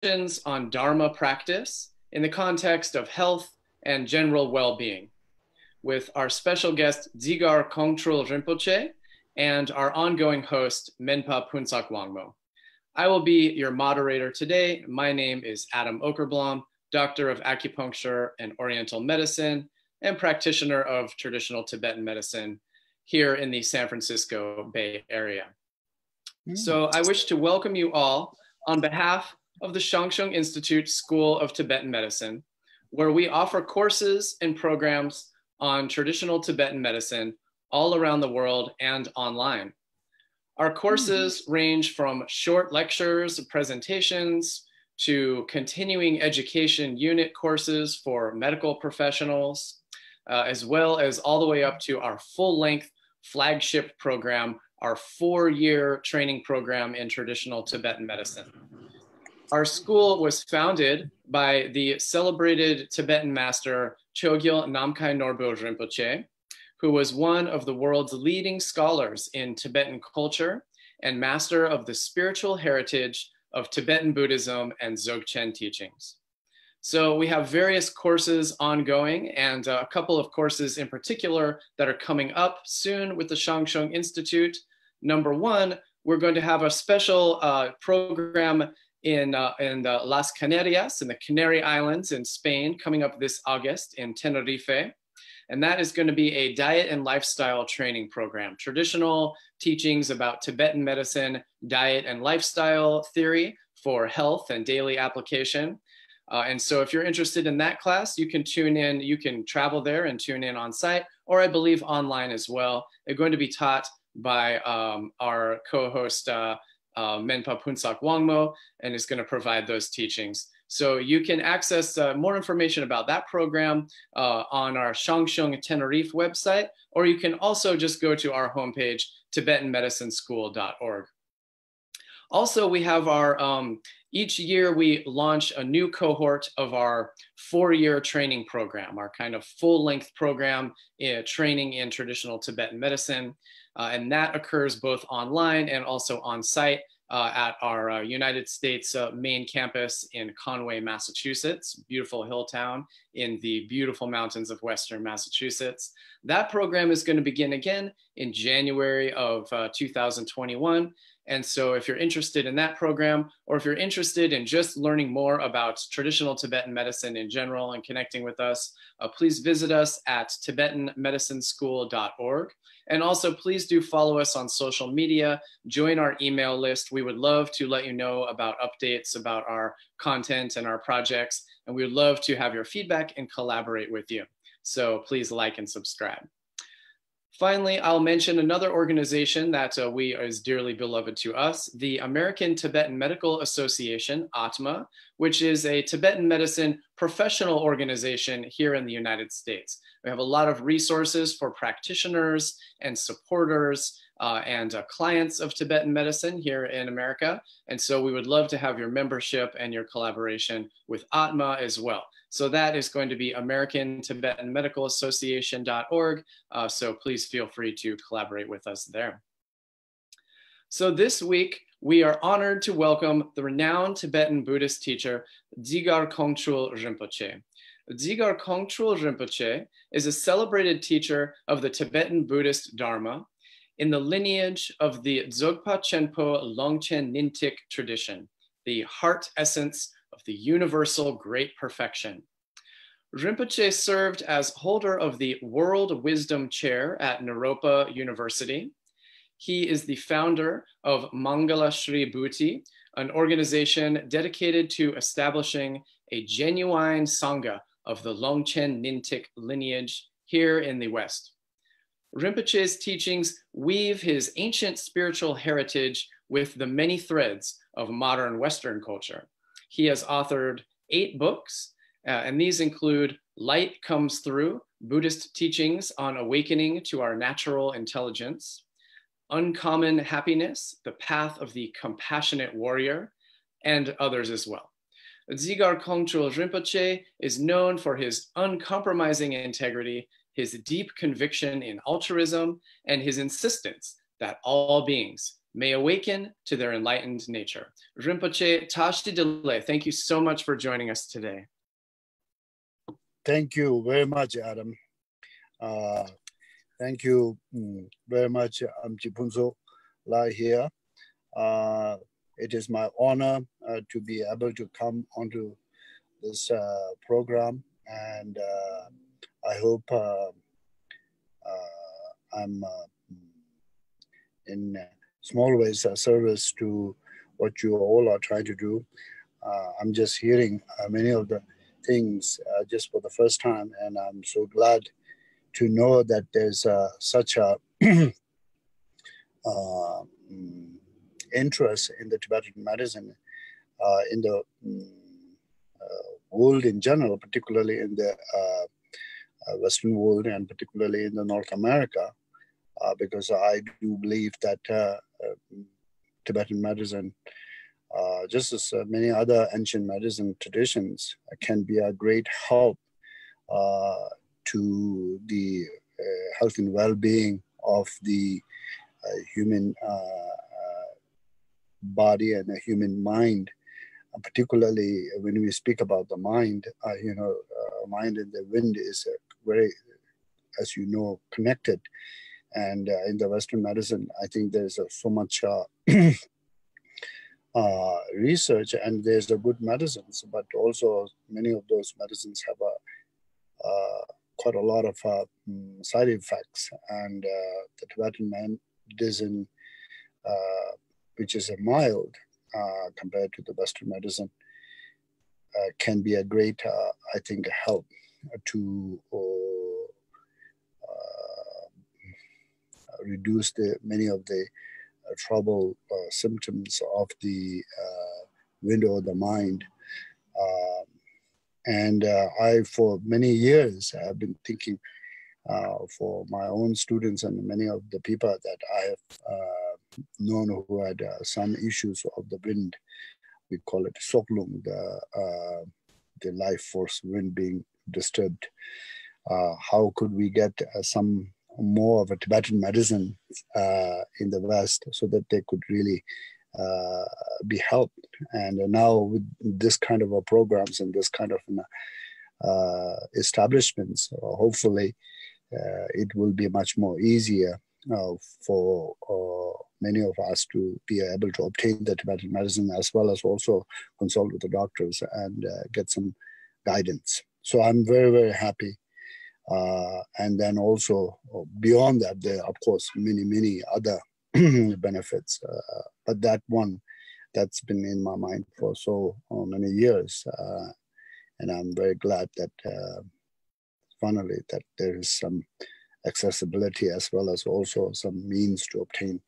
On Dharma practice in the context of health and general well-being with our special guest Dzigar Kongtrul Rinpoche and our ongoing host Menpa Phuntsog Wangmo. I will be your moderator today. My name is Adam Okerblom, Doctor of Acupuncture and Oriental Medicine and practitioner of traditional Tibetan medicine here in the San Francisco Bay Area. So I wish to welcome you all on behalf of the Shang Institute School of Tibetan Medicine, where we offer courses and programs on traditional Tibetan medicine all around the world and online. Our courses range from short lectures, presentations, to continuing education unit courses for medical professionals, as well as all the way up to our full-length flagship program, our 4-year training program in traditional Tibetan medicine. Our school was founded by the celebrated Tibetan master Chogyal Namkhai Norbu Rinpoche, who was one of the world's leading scholars in Tibetan culture and master of the spiritual heritage of Tibetan Buddhism and Dzogchen teachings. So we have various courses ongoing and a couple of courses in particular that are coming up soon with the Shang Institute. Number one, we're going to have a special program in Las Canarias, in the Canary Islands in Spain, coming up this August in Tenerife. And that is going to be a diet and lifestyle training program, traditional teachings about Tibetan medicine, diet and lifestyle theory for health and daily application. And so if you're interested in that class, you can tune in, you can travel there and tune in on site, or I believe online as well. They're going to be taught by our co-host, Menpa Phuntsog Wangmo, and is going to provide those teachings. So you can access more information about that program on our Shang Tenerife website, or you can also just go to our homepage, TibetanMedicineSchool.org. Also, we have our, each year we launch a new cohort of our 4-year training program, our kind of full-length program training in traditional Tibetan medicine. And that occurs both online and also on site at our United States main campus in Conway, Massachusetts, beautiful hill town in the beautiful mountains of Western Massachusetts. That program is going to begin again in January of 2021. And so if you're interested in that program, or if you're interested in just learning more about traditional Tibetan medicine in general and connecting with us, please visit us at TibetanMedicineSchool.org. And also please do follow us on social media, join our email list. We would love to let you know about updates about our content and our projects. And we would love to have your feedback and collaborate with you. So please like and subscribe. Finally, I'll mention another organization that is dearly beloved to us, the American Tibetan Medical Association, ATMA, which is a Tibetan medicine professional organization here in the United States. We have a lot of resources for practitioners and supporters and clients of Tibetan medicine here in America. And so we would love to have your membership and your collaboration with ATMA as well. So that is going to be American Tibetan Medical Association.org. So please feel free to collaborate with us there. So this week, we are honored to welcome the renowned Tibetan Buddhist teacher, Dzigar Kongtrul Rinpoche. Dzigar Kongtrul Rinpoche is a celebrated teacher of the Tibetan Buddhist Dharma in the lineage of the Dzogpa Chenpo Longchen Nying Thik tradition, the heart essence of the universal great perfection. Rinpoche served as holder of the World Wisdom Chair at Naropa University. He is the founder of Mangala Shri Bhuti, an organization dedicated to establishing a genuine Sangha of the Longchen Nying Thik lineage here in the West. Rinpoche's teachings weave his ancient spiritual heritage with the many threads of modern Western culture. He has authored 8 books, and these include Light Comes Through, Buddhist Teachings on Awakening to Our Natural Intelligence, Uncommon Happiness, The Path of the Compassionate Warrior, and others as well. Dzigar Kongtrul Rinpoche is known for his uncompromising integrity, his deep conviction in altruism, and his insistence that all beings may awaken to their enlightened nature. Rinpoche Tashi Delay, thank you so much for joining us today. Thank you very much, Adam. Thank you very much, Amchi Phuntsog Lai here. It is my honor to be able to come onto this program, and I hope I'm in small ways a service to what you all are trying to do. I'm just hearing many of the things just for the first time, and I'm so glad to know that there's such a interest in the Tibetan medicine in the world in general, particularly in the Western world and particularly in the North America, because I do believe that Tibetan medicine, just as many other ancient medicine traditions, can be a great help to the health and well-being of the human body and the human mind. Particularly when we speak about the mind, mind and the wind is very, as you know, connected. And in the Western medicine, I think there's so much research, and there's the good medicines, but also many of those medicines have quite a lot of side effects. And the Tibetan medicine, which is a mild compared to the Western medicine, can be a great, I think, help to reduce many of the trouble symptoms of the window of the mind. And I, for many years, have been thinking for my own students and many of the people that I have known who had some issues of the wind. We call it Soklung, the life force wind being disturbed. How could we get some more of a Tibetan medicine in the West so that they could really be helped? And now with this kind of programs and this kind of establishments, hopefully it will be much more easier for many of us to be able to obtain the Tibetan medicine, as well as also consult with the doctors and get some guidance. So I'm very, very happy. And then also beyond that, there are, of course, many other benefits. But that one, that's been in my mind for so many years. And I'm very glad that finally that there is some accessibility, as well as also some means to obtain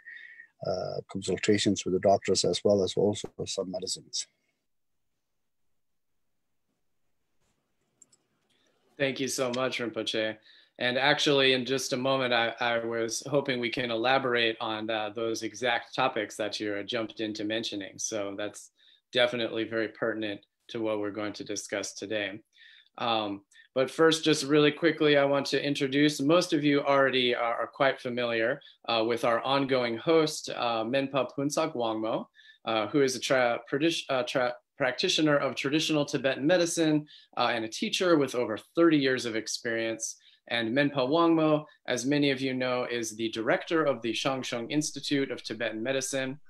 consultations with the doctors, as well as also some medicines. Thank you so much, Rinpoche. And actually, in just a moment, I was hoping we can elaborate on those exact topics that you jumped into mentioning. So that's definitely very pertinent to what we're going to discuss today. But first, just really quickly, I want to introduce, most of you already are quite familiar with our ongoing host, Menpa Phuntsog Wangmo, who is a practitioner of traditional Tibetan medicine and a teacher with over 30 years of experience. And Menpa Wangmo, as many of you know, is the director of the Shang Institute of Tibetan Medicine.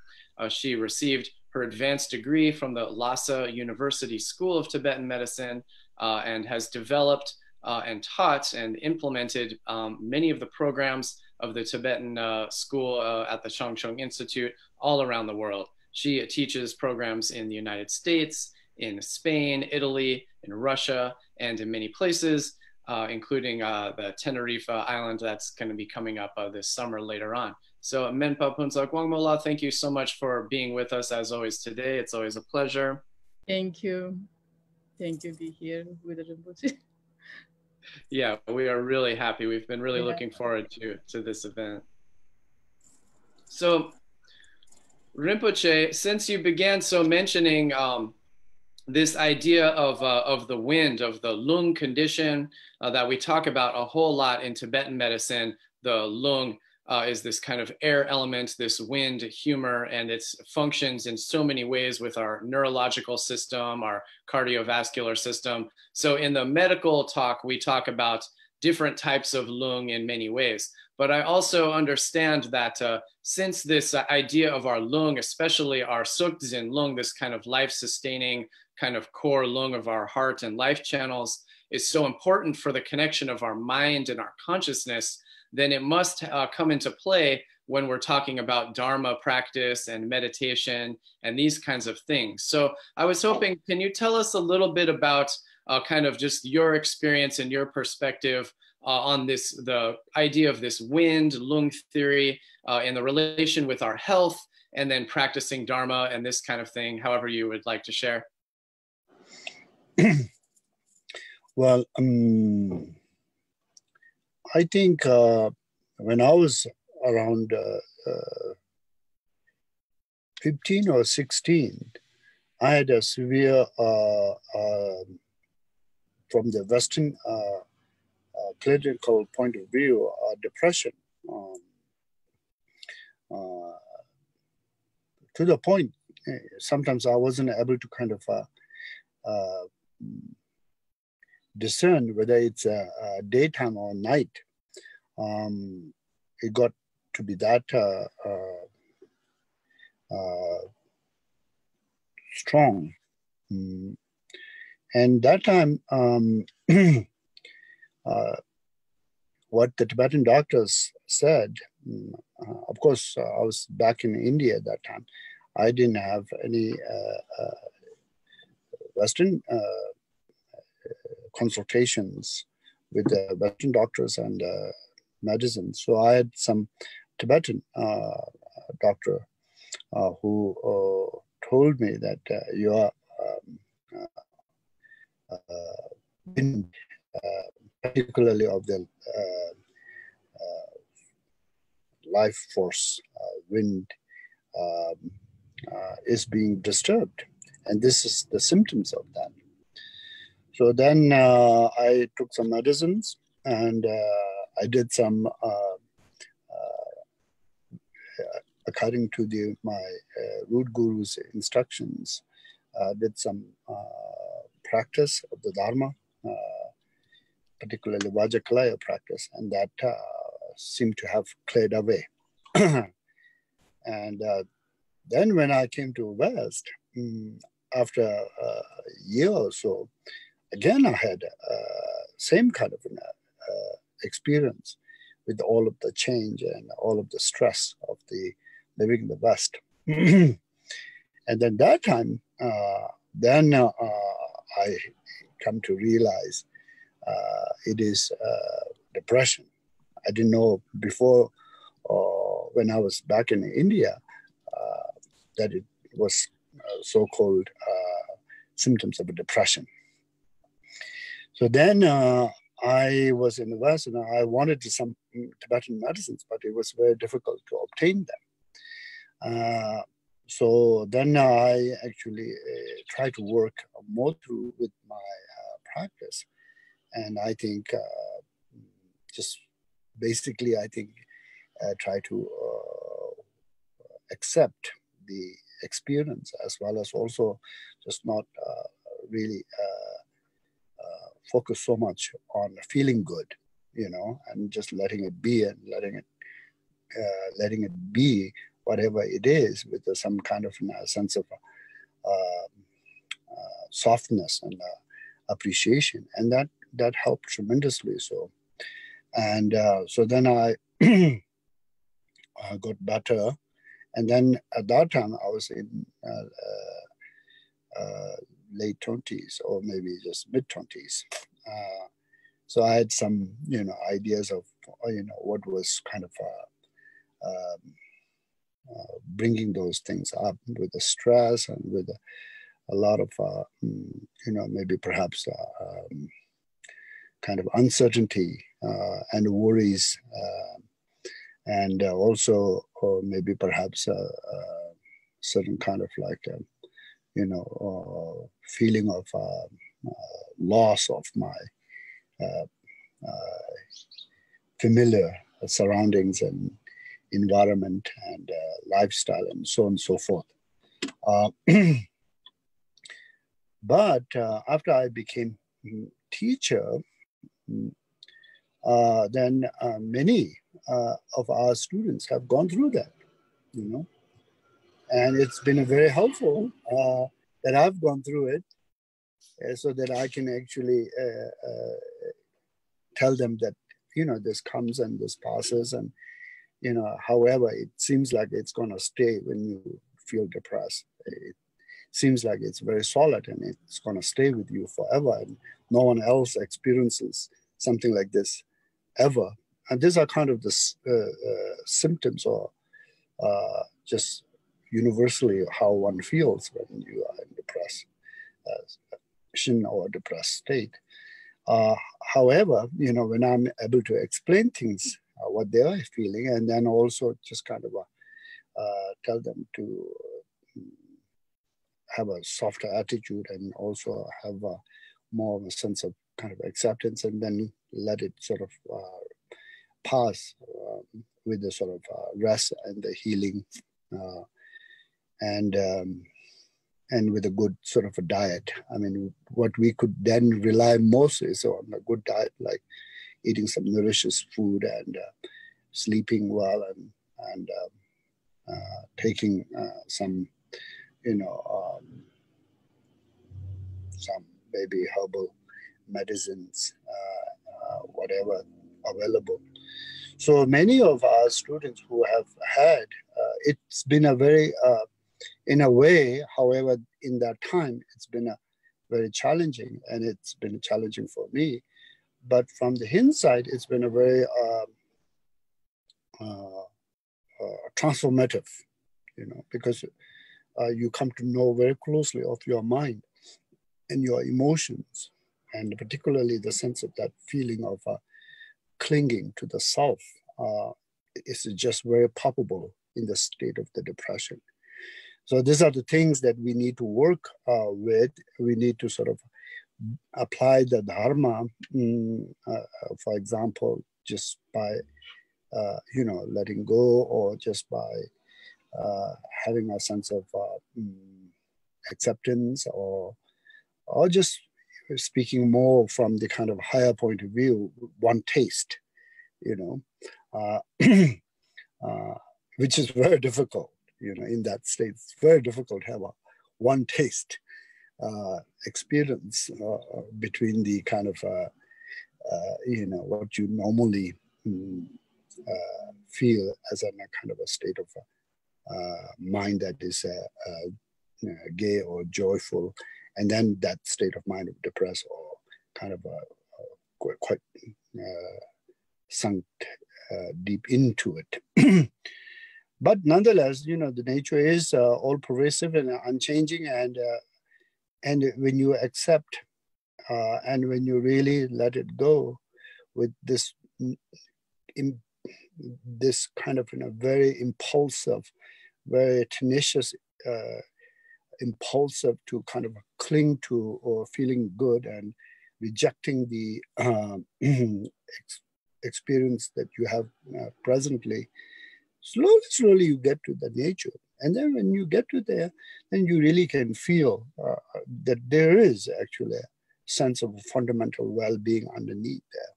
She received her advanced degree from the Lhasa University School of Tibetan Medicine and has developed and taught and implemented many of the programs of the Tibetan school at the Shang Institute all around the world. She teaches programs in the United States, in Spain, Italy, in Russia, and in many places, including the Tenerife island that's going to be coming up this summer later on. So Menpa Phuntsog Wangmo, thank you so much for being with us as always today. It's always a pleasure. Thank you. Thank you to be here with Rinpoche. Yeah, we are really happy. We've been really looking forward to this event. So Rinpoche, since you began mentioning this idea of the wind, of the lung condition that we talk about a whole lot in Tibetan medicine, the lung, is this kind of air element, this wind, humor, and it functions in so many ways with our neurological system, our cardiovascular system. So in the medical talk, we talk about different types of lung in many ways. But I also understand that since this idea of our lung, especially our sukdzin lung, this kind of life-sustaining kind of core lung of our heart and life channels, is so important for the connection of our mind and our consciousness, then it must come into play when we're talking about Dharma practice and meditation and these kinds of things. So I was hoping, can you tell us a little bit about kind of just your experience and your perspective on this, the idea of this wind, lung theory, and the relation with our health, and then practicing Dharma and this kind of thing, however you would like to share? Well, I think when I was around 15 or 16, I had a severe, from the Western clinical point of view, depression. To the point, sometimes I wasn't able to kind of discern whether it's daytime or night. It got to be that strong. And that time, what the Tibetan doctors said, of course, I was back in India at that time. I didn't have any Western consultations with the Western doctors and medicine. So I had some Tibetan doctor who told me that your wind, particularly of the life force wind, is being disturbed. And this is the symptoms of that. So then I took some medicines and I did some, according to my root guru's instructions, did some practice of the Dharma, particularly Vajakalaya practice, and that seemed to have cleared away. And then when I came to West, after a year or so, again I had same kind of experience with all of the change and all of the stress of the living in the West. And then that time, I come to realize it is depression. I didn't know before when I was back in India that it was so-called symptoms of a depression. So then I was in the West and I wanted some Tibetan medicines, but it was very difficult to obtain them. So then I actually tried to work more through with my practice. And I think just basically, I think try to accept the experience as well as also just not really focus so much on feeling good, and just letting it be and letting it be whatever it is with some kind of sense of softness and appreciation, and that helped tremendously. So, and so then I got better, and then at that time I was in late 20s or maybe just mid 20s. So I had some, ideas of, what was kind of bringing those things up with the stress and with a lot of, maybe perhaps kind of uncertainty and worries, and also maybe perhaps certain kind of like, feeling of loss of my familiar surroundings and environment and lifestyle and so on and so forth. But after I became teacher, then many of our students have gone through that, and it's been very helpful that I've gone through it, so that I can actually tell them that, this comes and this passes, and, however, it seems like it's going to stay when you feel depressed. It seems like it's very solid and it's going to stay with you forever, and no one else experiences something like this ever. And these are kind of the symptoms, or just universally how one feels when you are in depressed or depressed state. However, when I'm able to explain things, what they are feeling, and then also just kind of tell them to have a softer attitude and also have more of a sense of kind of acceptance, and then let it sort of pass with the sort of rest and the healing, and with a good sort of a diet. I mean, what we could then rely most is on a good diet, like eating some nutritious food and sleeping well, and taking some, some maybe herbal medicines, whatever available. So many of our students who have had, it's been a very, in a way, however, in that time, it's been a very challenging, and it's been challenging for me. But from the inside, it's been a very transformative, because you come to know very closely of your mind and your emotions, and particularly the sense of that feeling of clinging to the self is just very palpable in the state of the depression. So these are the things that we need to work with. We need to sort of apply the Dharma, for example, just by, letting go, or just by having a sense of acceptance, or just speaking more from the kind of higher point of view, one taste, which is very difficult, in that state. It's very difficult to have a one taste experience between the kind of, what you normally feel as a kind of a state of mind that is gay or joyful, and then that state of mind of depressed, or kind of quite sunk deep into it. But nonetheless, the nature is all pervasive and unchanging, and when you accept and when you really let it go with this kind of very impulsive, very tenacious, impulsive to kind of cling to or feeling good and rejecting the experience that you have presently, slowly you get to the nature. And then when you get to there, then you really can feel that there is actually a sense of fundamental well-being underneath there.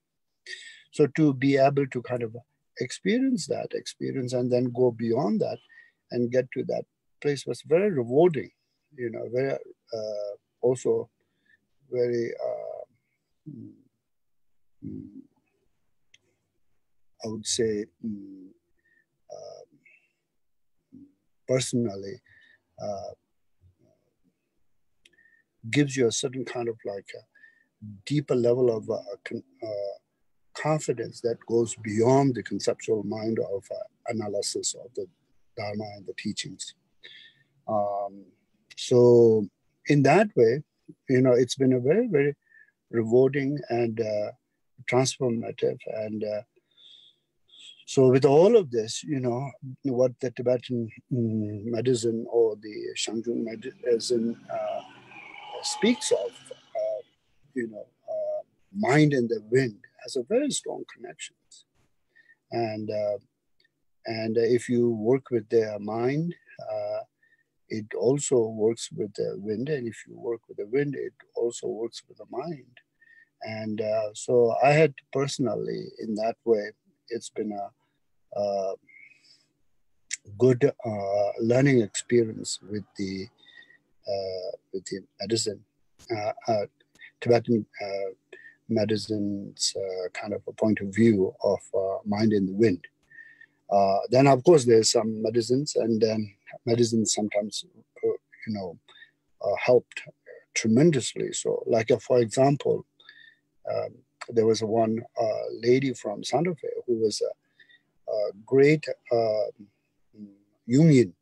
So to be able to kind of experience that experience and then go beyond that and get to that place was very rewarding, very also very, I would say, personally, gives you a certain kind of like a deeper level of confidence that goes beyond the conceptual mind of analysis of the Dharma and the teachings. So in that way, it's been a very, very rewarding and transformative. And so with all of this, what the Tibetan medicine or the Shang medicine speaks of, mind and the wind has a very strong connections. And And if you work with their mind, it also works with the wind. And if you work with the wind, it also works with the mind. And so I had personally, in that way, it's been a good learning experience with the medicine, Tibetan medicine's kind of a point of view of mind in the wind. Then, of course, there's some medicines, and then medicines sometimes, helped tremendously. So, like for example, there was one lady from Santa Fe who was a great Jungian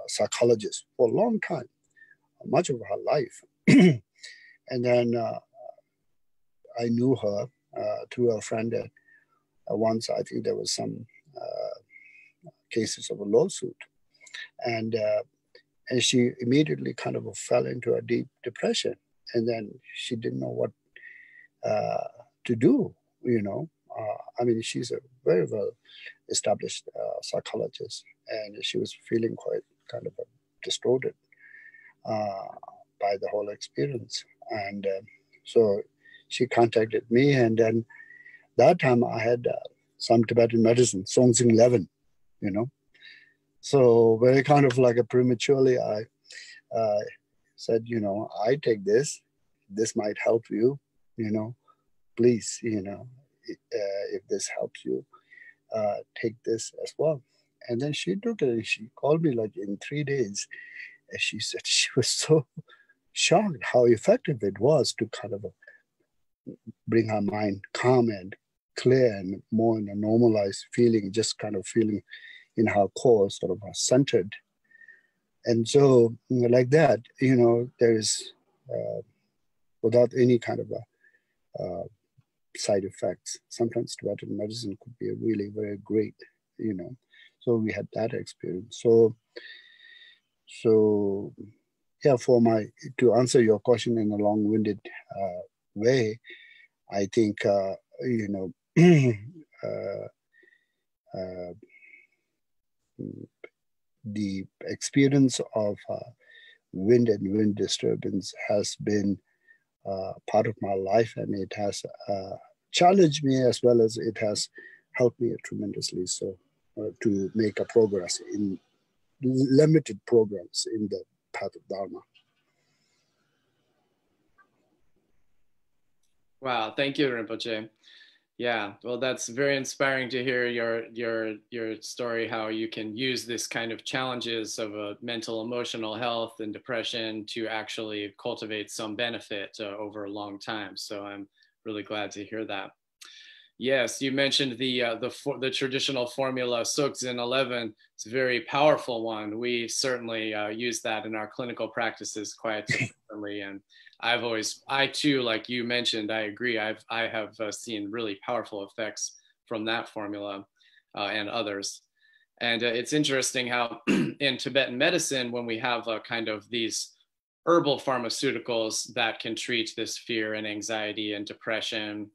psychologist for a long time, much of her life. And then I knew her through a friend that once I think there was some cases of a lawsuit. And she immediately kind of fell into a deep depression. And then she didn't know what to do, I mean, she's a very well established psychologist, and she was feeling quite kind of distorted by the whole experience. And so she contacted me, and then that time I had some Tibetan medicine, Songzing 11, So very kind of like a prematurely, I said, I take this. This might help you, please, if this helps you, take this as well. And then she took it and she called me like in 3 days. And she said she was so shocked how effective it was to kind of bring her mind calm and clear and more in a normalized feeling, just kind of feeling in her core, sort of centered. And so like that, there is, without any kind of side effects, sometimes Tibetan medicine could be really very great, So we had that experience. So yeah, to answer your question in a long-winded way, I think, the experience of wind and wind disturbance has been part of my life, and it has challenged me as well as it has helped me tremendously. So to make a progress in limited programs in the path of Dharma. Wow, thank you, Rinpoche. Yeah, well, that's very inspiring to hear your story, how you can use this kind of challenges of mental, emotional health and depression to actually cultivate some benefit over a long time. So I'm really glad to hear that. Yes, you mentioned the traditional formula Sukzin 11. It's a very powerful one. We certainly use that in our clinical practices quite frequently, and I too, like you mentioned, I agree. I have seen really powerful effects from that formula and others. And it's interesting how in Tibetan medicine, when we have kind of these herbal pharmaceuticals that can treat this fear and anxiety and depression,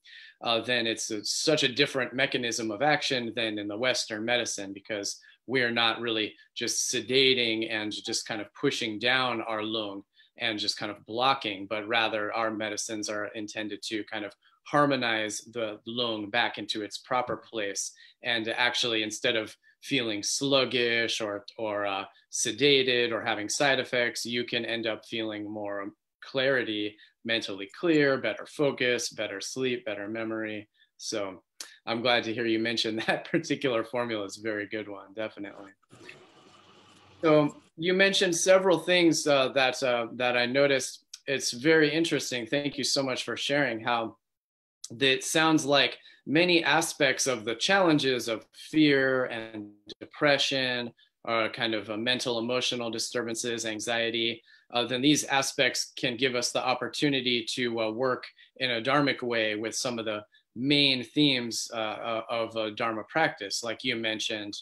then it's such a different mechanism of action than in the Western medicine, because we're not really just sedating and just kind of pushing down our lung and just kind of blocking, but rather our medicines are intended to kind of harmonize the lung back into its proper place. And actually, instead of feeling sluggish or sedated or having side effects, you can end up feeling more clarity, mentally clear, better focus, better sleep, better memory. So I'm glad to hear you mention that particular formula. Is a very good one, definitely. So you mentioned several things that I noticed. It's very interesting. Thank you so much for sharing how it sounds like many aspects of the challenges of fear and depression, kind of mental, emotional disturbances, anxiety, then these aspects can give us the opportunity to work in a dharmic way with some of the main themes of Dharma practice, like you mentioned,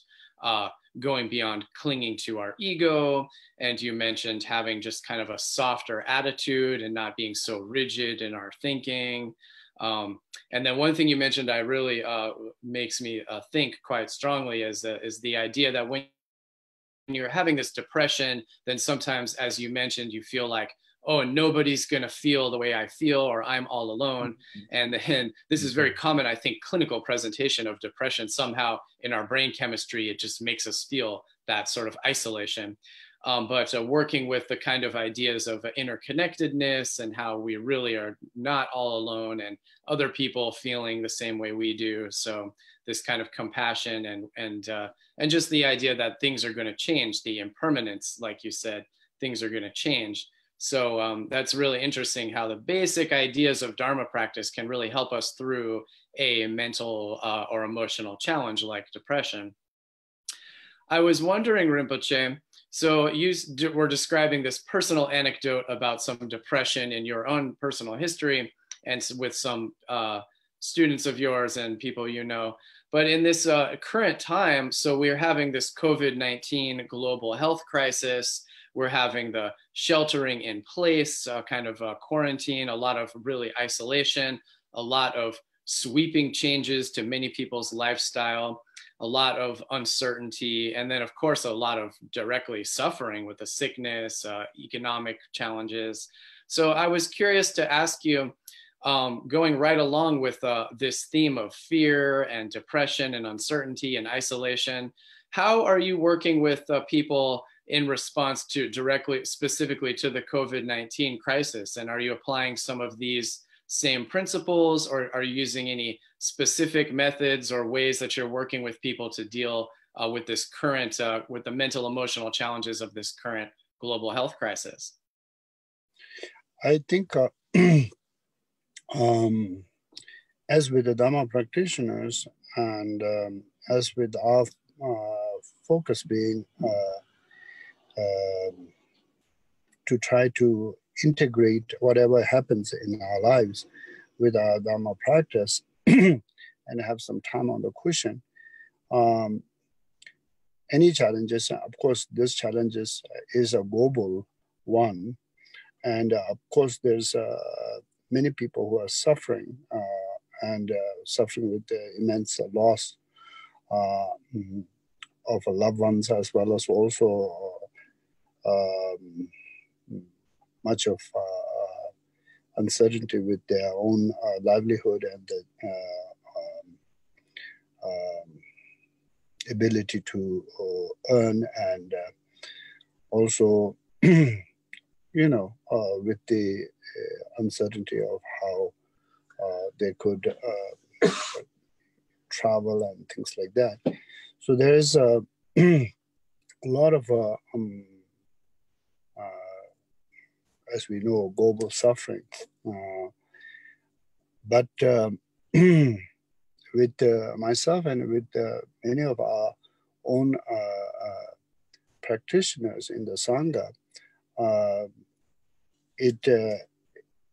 going beyond clinging to our ego. And you mentioned having just kind of a softer attitude and not being so rigid in our thinking. And then one thing you mentioned, I really makes me think quite strongly is the idea that when you're having this depression, then sometimes, as you mentioned, you feel like, oh, nobody's going to feel the way I feel, or I'm all alone. And then this is very common, I think, clinical presentation of depression. Somehow in our brain chemistry, it just makes us feel that sort of isolation. But working with the kind of ideas of interconnectedness and how we really are not all alone and other people feeling the same way we do. So this kind of compassion and just the idea that things are going to change, the impermanence, like you said, things are going to change. So that's really interesting how the basic ideas of Dharma practice can really help us through a mental or emotional challenge like depression. I was wondering, Rinpoche, so you were describing this personal anecdote about some depression in your own personal history and with some students of yours and people you know. But in this current time, so we're having this COVID-19 global health crisis. We're having the sheltering in place, kind of quarantine, a lot of really isolation, a lot of sweeping changes to many people's lifestyle, a lot of uncertainty, and then of course, a lot of directly suffering with the sickness, economic challenges. So I was curious to ask you, going right along with this theme of fear and depression and uncertainty and isolation, how are you working with people in response to directly, specifically to the COVID-19 crisis? And are you applying some of these same principles, or are you using any specific methods or ways that you're working with people to deal with this current, with the mental emotional challenges of this current global health crisis? I think as with the Dharma practitioners and as with our focus being to try to integrate whatever happens in our lives with our Dharma practice and have some time on the cushion. Any challenges, of course, this challenges is a global one. And of course, there's many people who are suffering and suffering with the immense loss of loved ones, as well as also much of uncertainty with their own livelihood and the ability to earn, and also, with the uncertainty of how they could travel and things like that. So there is a lot of as we know, global suffering. But with myself and with many of our own practitioners in the Sangha, it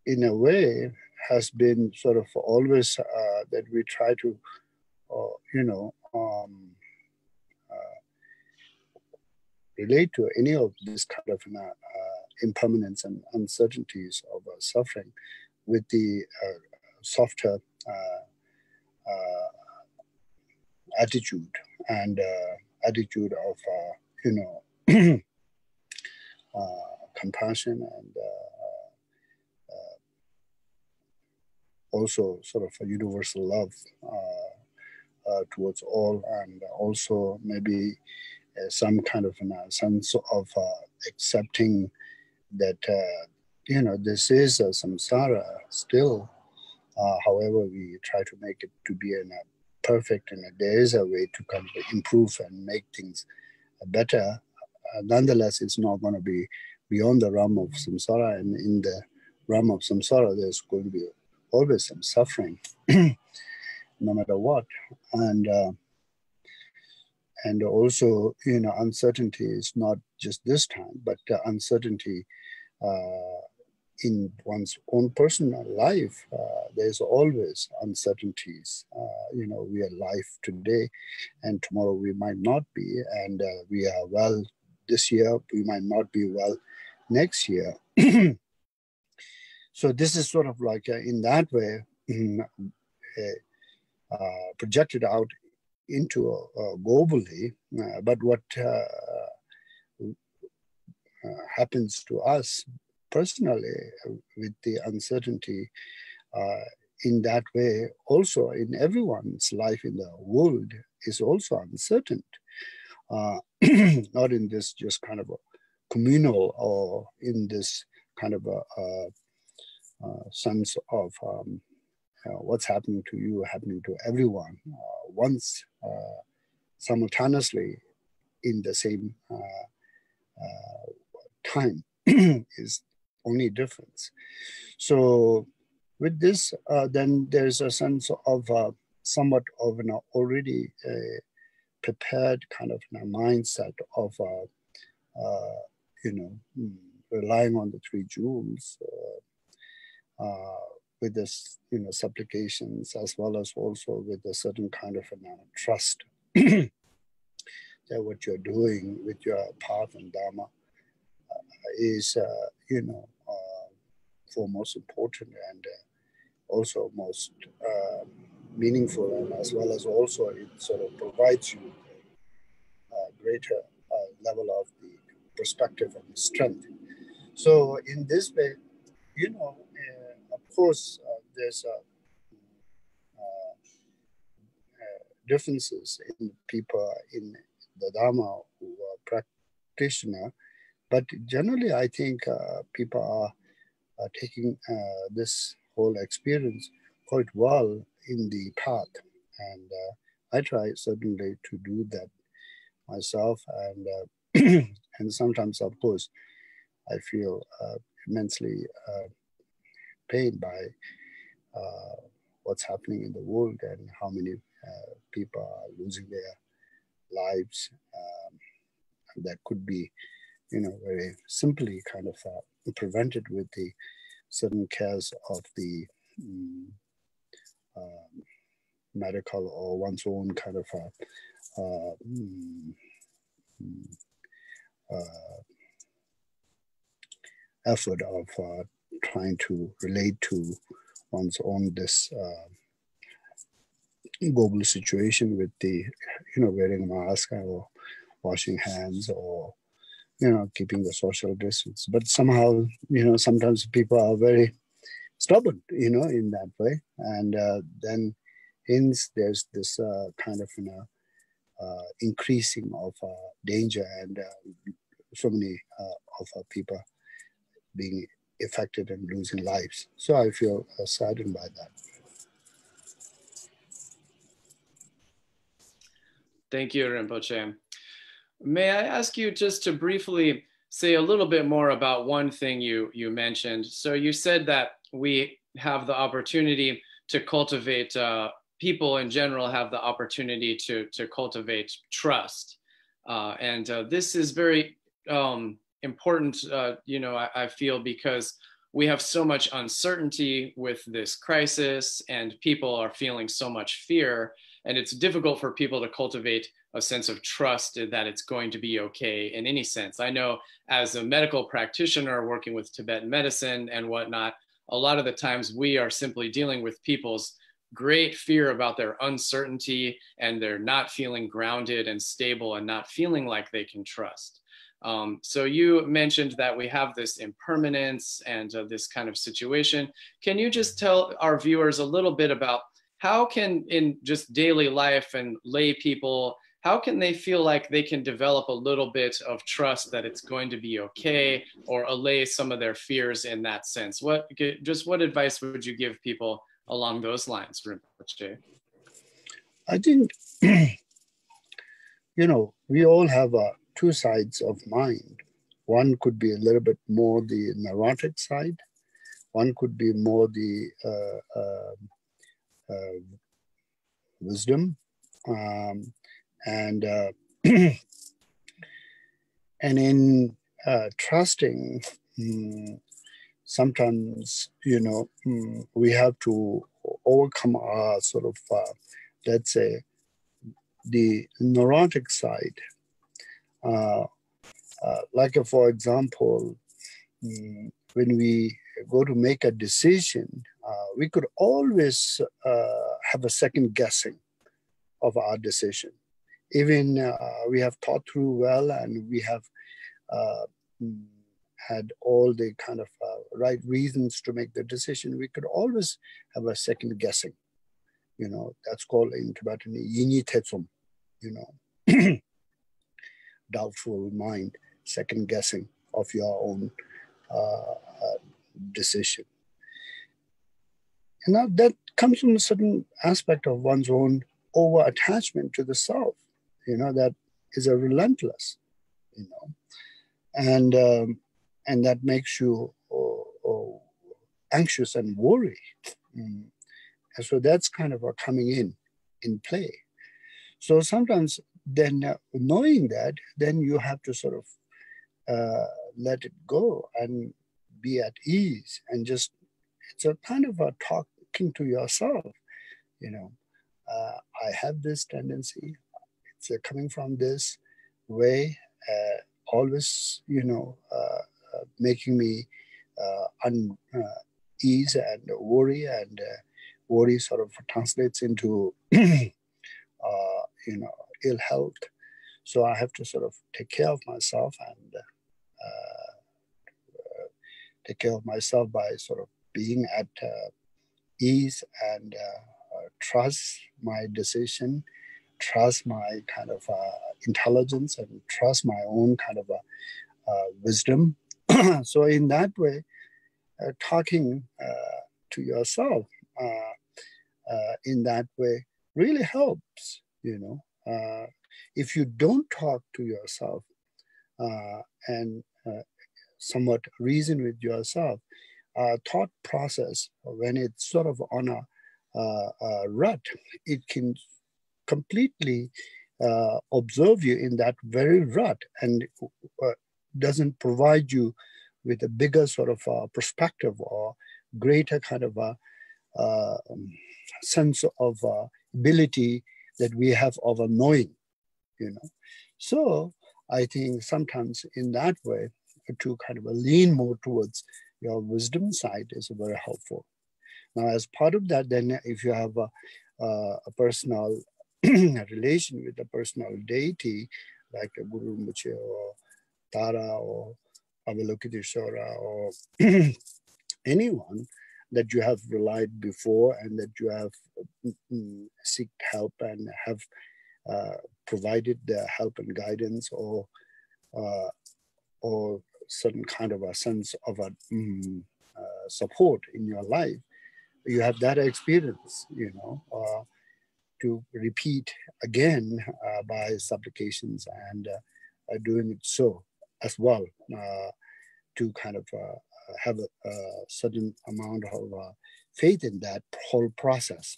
in a way has been sort of always that we try to, relate to any of this kind of impermanence and uncertainties of suffering with the softer attitude and attitude of, compassion and also sort of a universal love towards all, and also maybe some kind of a sense of accepting that, this is a samsara still. However, we try to make it to be perfect, and there is a way to kind of improve and make things better. Nonetheless, it's not going to be beyond the realm of samsara, and in the realm of samsara, there's going to be always some suffering, no matter what. And also, uncertainty is not just this time, but uncertainty in one's own personal life. There's always uncertainties. We are alive today, and tomorrow we might not be, and we are well this year, we might not be well next year. So this is sort of like, in that way, projected out into globally, but what happens to us personally with the uncertainty in that way, also in everyone's life in the world is also uncertain. Not in this just kind of a communal or in this kind of a sense of what's happening to you, happening to everyone once simultaneously in the same time is only difference. So with this, then there's a sense of somewhat of an already prepared kind of mindset of, relying on the three jewels with this, supplications, as well as also with a certain kind of trust that what you're doing with your path and Dharma is, for most important and also most meaningful, and as well as also it sort of provides you a greater level of the perspective and strength. So in this way, of course, there's differences in people in the Dharma who are practitioner, but generally I think people are taking this whole experience quite well in the path, and I try certainly to do that myself, and and sometimes, of course, I feel immensely pained by what's happening in the world and how many people are losing their lives. That could be, very simply kind of prevented with the certain cares of the medical or one's own kind of effort of trying to relate to one's own this global situation with the, wearing a mask or washing hands or, keeping the social distance. But somehow, sometimes people are very stubborn, in that way. And then hence there's this kind of, increasing of danger and so many of people being affected and losing lives. So I feel saddened by that. Thank you, Rinpoche. May I ask you just to briefly say a little bit more about one thing you mentioned. So you said that we have the opportunity to cultivate, people in general have the opportunity to cultivate trust. And this is very important, I feel, because we have so much uncertainty with this crisis and people are feeling so much fear, and it's difficult for people to cultivate a sense of trust that it's going to be okay in any sense. I know as a medical practitioner working with Tibetan medicine and whatnot, a lot of the times we are simply dealing with people's great fear about their uncertainty and they're not feeling grounded and stable and not feeling like they can trust. So you mentioned that we have this impermanence and this kind of situation. Can you just tell our viewers a little bit about how can, in just daily life and lay people, how can they feel like they can develop a little bit of trust that it's going to be okay, or allay some of their fears in that sense? What advice would you give people along those lines, Rinpoche? I think, we all have two sides of mind. One could be a little bit more the neurotic side. One could be more the wisdom. And in trusting, sometimes, we have to overcome our sort of, let's say, the neurotic side. Like, for example, when we go to make a decision, we could always have a second guessing of our decision. Even we have thought through well, and we have had all the kind of right reasons to make the decision, we could always have a second guessing. That's called in Tibetan yinyi tetsum, doubtful mind, second guessing of your own decision. And now that comes from a certain aspect of one's own over-attachment to the self, that is a relentless, and that makes you anxious and worried. And so that's kind of coming in play. So sometimes then knowing that, then you have to sort of let it go and be at ease, and just, it's a kind of a talking to yourself, I have this tendency, it's coming from this way, always, making me unease and worry, and worry sort of translates into, ill health. So I have to sort of take care of myself, and take care of myself by sort of being at ease, and trust my decision, trust my kind of intelligence, and trust my own kind of wisdom. So in that way, talking to yourself in that way really helps, If you don't talk to yourself and somewhat reason with yourself, thought process, when it's sort of on a rut, it can completely observe you in that very rut, and doesn't provide you with a bigger sort of perspective or greater kind of a sense of ability that we have of a knowing, So I think sometimes in that way, to kind of lean more towards your wisdom side is very helpful. Now, as part of that, then if you have a personal relation with a personal deity, like a Guru Rinpoche or Tara or Avalokiteshvara or anyone that you have relied before, and that you have sought help and have provided the help and guidance, or certain kind of a sense of a support in your life, you have that experience, to repeat again by supplications, and doing it so as well, to kind of have a certain amount of faith in that whole process.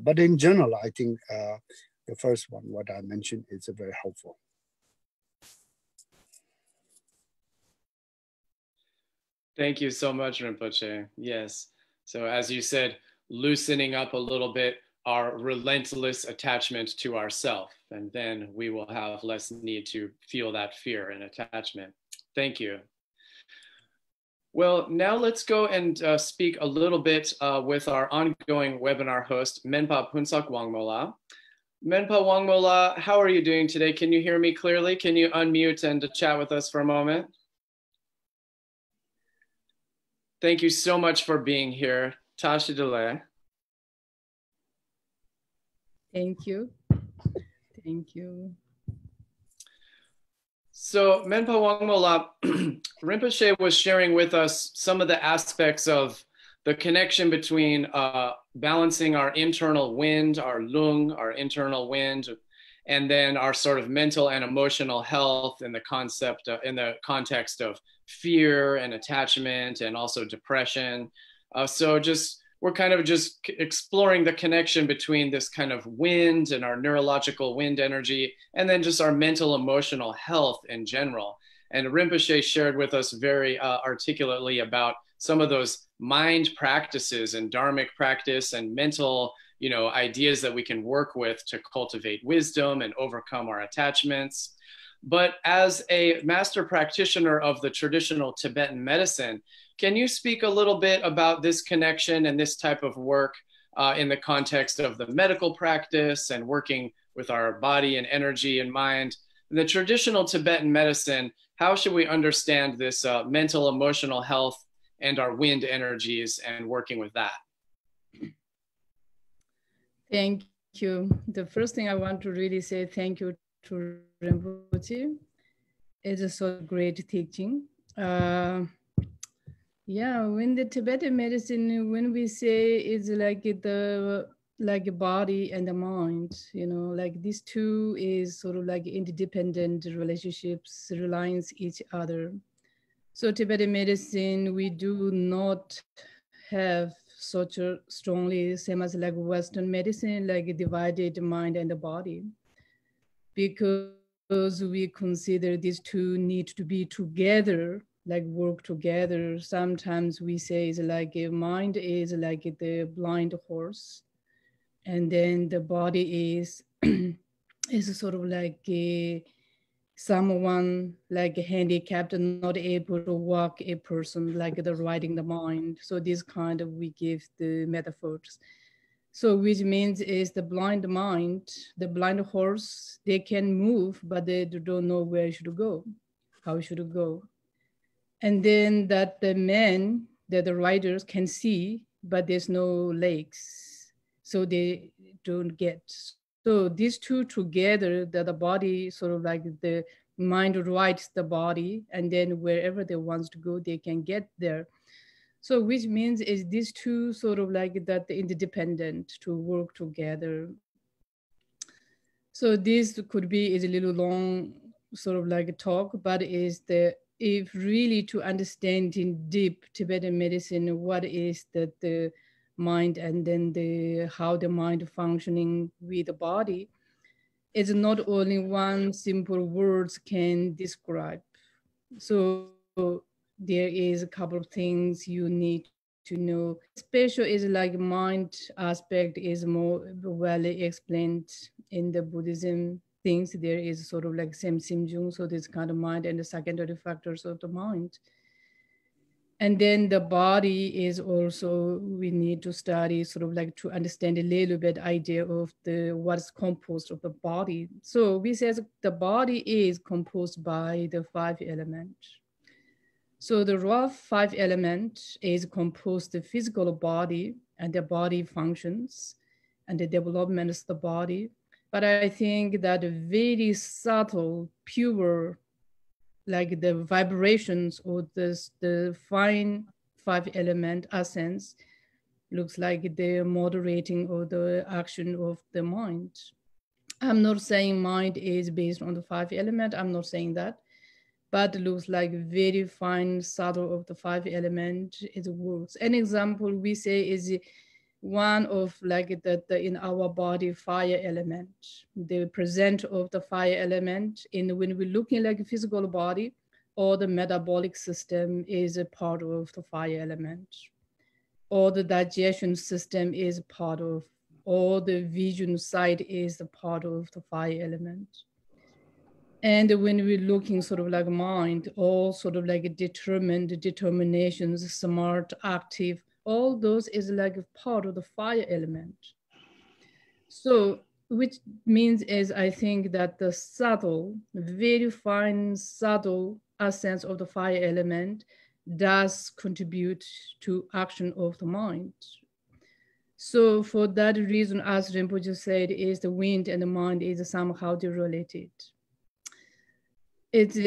But in general, I think the first one, what I mentioned, is very helpful. Thank you so much, Rinpoche. Yes. So as you said, loosening up a little bit our relentless attachment to ourself, and then we will have less need to feel that fear and attachment. Thank you. Well, now let's go and speak a little bit with our ongoing webinar host, Menpa Phuntsog Wangmo. Menpa Wangmo, how are you doing today? Can you hear me clearly? Can you unmute and chat with us for a moment? Thank you so much for being here. Tashi Dele. Thank you. Thank you. So Menpa Wangmo, Rinpoche was sharing with us some of the aspects of the connection between balancing our internal wind, our lung, our internal wind, and then our sort of mental and emotional health in the concept, in the context of fear and attachment, and also depression. So we're kind of just exploring the connection between this kind of wind and our neurological wind energy, and then just our mental emotional health in general. And Rinpoche shared with us very articulately about some of those mind practices and dharmic practice and mental, ideas that we can work with to cultivate wisdom and overcome our attachments. But as a master practitioner of the traditional Tibetan medicine, Can you speak a little bit about this connection and this type of work in the context of the medical practice and working with our body and energy and mind? In the traditional Tibetan medicine, how should we understand this mental, emotional health and our wind energies and working with that? Thank you. The first thing I want to really say thank you to Rinpoche. It's a so great teaching. Yeah, when the Tibetan medicine, when we say it's like the body and the mind, you know, like these two is sort of like interdependent relationships, relying each other. So Tibetan medicine, we do not have such a strongly, same as like Western medicine, like a divided mind and the body, because we consider these two need to be together, like work together. Sometimes we say it's like a mind is like the blind horse, and then the body is is sort of like someone like handicapped and not able to walk a person, like the riding the mind. So this kind of we give the metaphors. So which means is the blind mind, the blind horse, they can move, but they don't know where it should go, how it should go. And then that the men, that the riders can see, but there's no legs, so they don't get. So these two together, that the body sort of like the mind rides the body, and then wherever they want to go, they can get there. So which means is these two sort of like that interdependent to work together. So this could be is a little long sort of like a talk, but is the if really to understand in deep Tibetan medicine, what is the mind and then the how the mind functioning with the body, is not only one simple words can describe. So there is a couple of things you need to know. Special is like mind aspect is more well explained in the Buddhism things. There is sort of like same Simjung, so this kind of mind and the secondary factors of the mind. And then the body is also, we need to study sort of like to understand a little bit idea of the what's composed of the body. So we says the body is composed by the 5 elements. So the raw 5 element is composed the physical body and the body functions and the development of the body. But I think that very subtle, pure, like the vibrations or the fine 5 element essence looks like the moderating or the action of the mind. I'm not saying mind is based on the 5 element. I'm not saying that. But looks like very fine subtle of the 5 element, it works. An example we say is one of like the in our body fire element, the present of the fire element in when we're looking like a physical body, or the metabolic system is a part of the fire element, or the digestion system is part of, or the vision side is a part of the fire element. And when we're looking sort of like mind, all sort of like determined, determinations, smart, active, all those is like a part of the fire element. So, which means is I think that the subtle, very fine, subtle essence of the fire element does contribute to action of the mind. So for that reason, as Rinpoche said, is the wind and the mind is somehow related. It's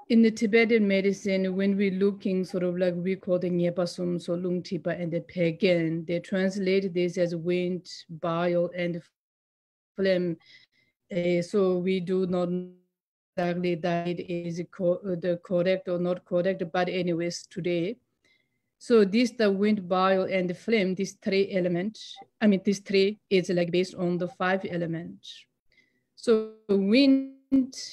in the Tibetan medicine, when we're looking sort of like we call the Nyepasum, so Lung Tipa and the Pagan, they translate this as wind, bile, and phlegm. So we do not know exactly that it is the correct or not correct, but anyways, today. So this, the wind, bile, and the phlegm, these 3 elements, I mean, these 3 is like based on the 5 elements. So wind,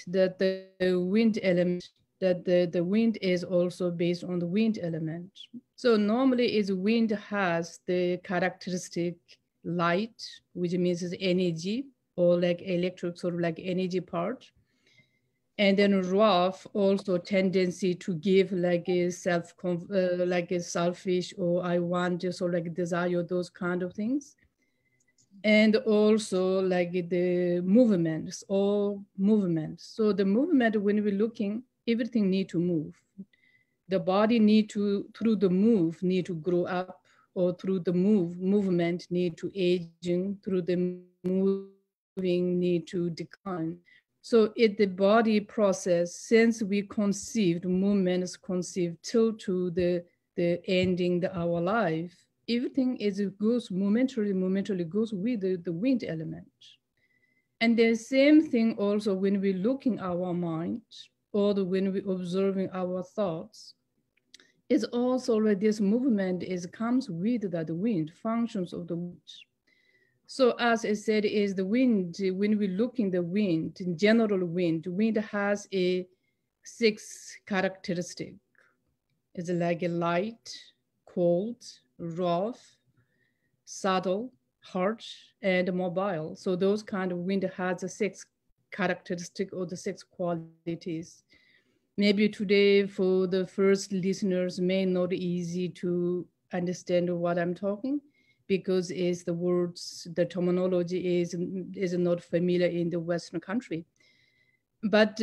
that the wind element, that the wind is also based on the wind element. So normally is wind has the characteristic light, which means is energy, or like electric sort of like energy part. And then wrath also tendency to give like a like a selfish, or I want just, or like desire, those kind of things. And also like the movements, all movements. So the movement, when we're looking, everything need to move. The body need to, through the move, need to grow up, or through the movement need to aging, through the moving need to decline. So it the body process, since we conceived, movement is conceived till to the ending our life, everything is goes momentarily goes with the wind element. And the same thing also when we're looking our mind, or when we're observing our thoughts, is also like this movement comes with that wind, functions of the wind. So as I said, is the wind, when we look in the wind, in general wind has a 6 characteristic. It's like a light, cold, rough, subtle, harsh, and mobile. So those kind of wind has a 6 characteristic, or the 6 qualities. Maybe today for the first listeners may not easy to understand what I'm talking, because is the words, the terminology is not familiar in the Western country. But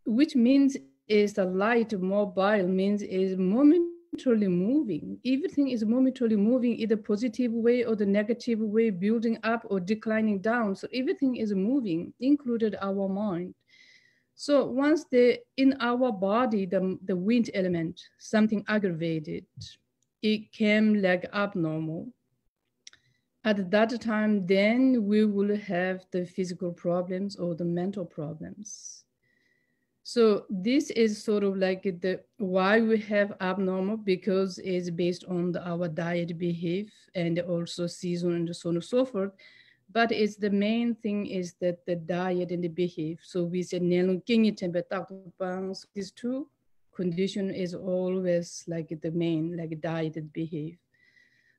which means is the light mobile means is momentarily moving. Everything is momentarily moving, either positive way or the negative way, building up or declining down. So everything is moving, included our mind. So once in our body, the wind element, something aggravated, it came like abnormal. At that time, then we will have the physical problems or the mental problems. So this is sort of like why we have abnormal, because it's based on our diet behave and also season and so on and so forth. But it's the main thing is that the diet and the behave. So we said these 2 condition is always like the main, like diet and behave.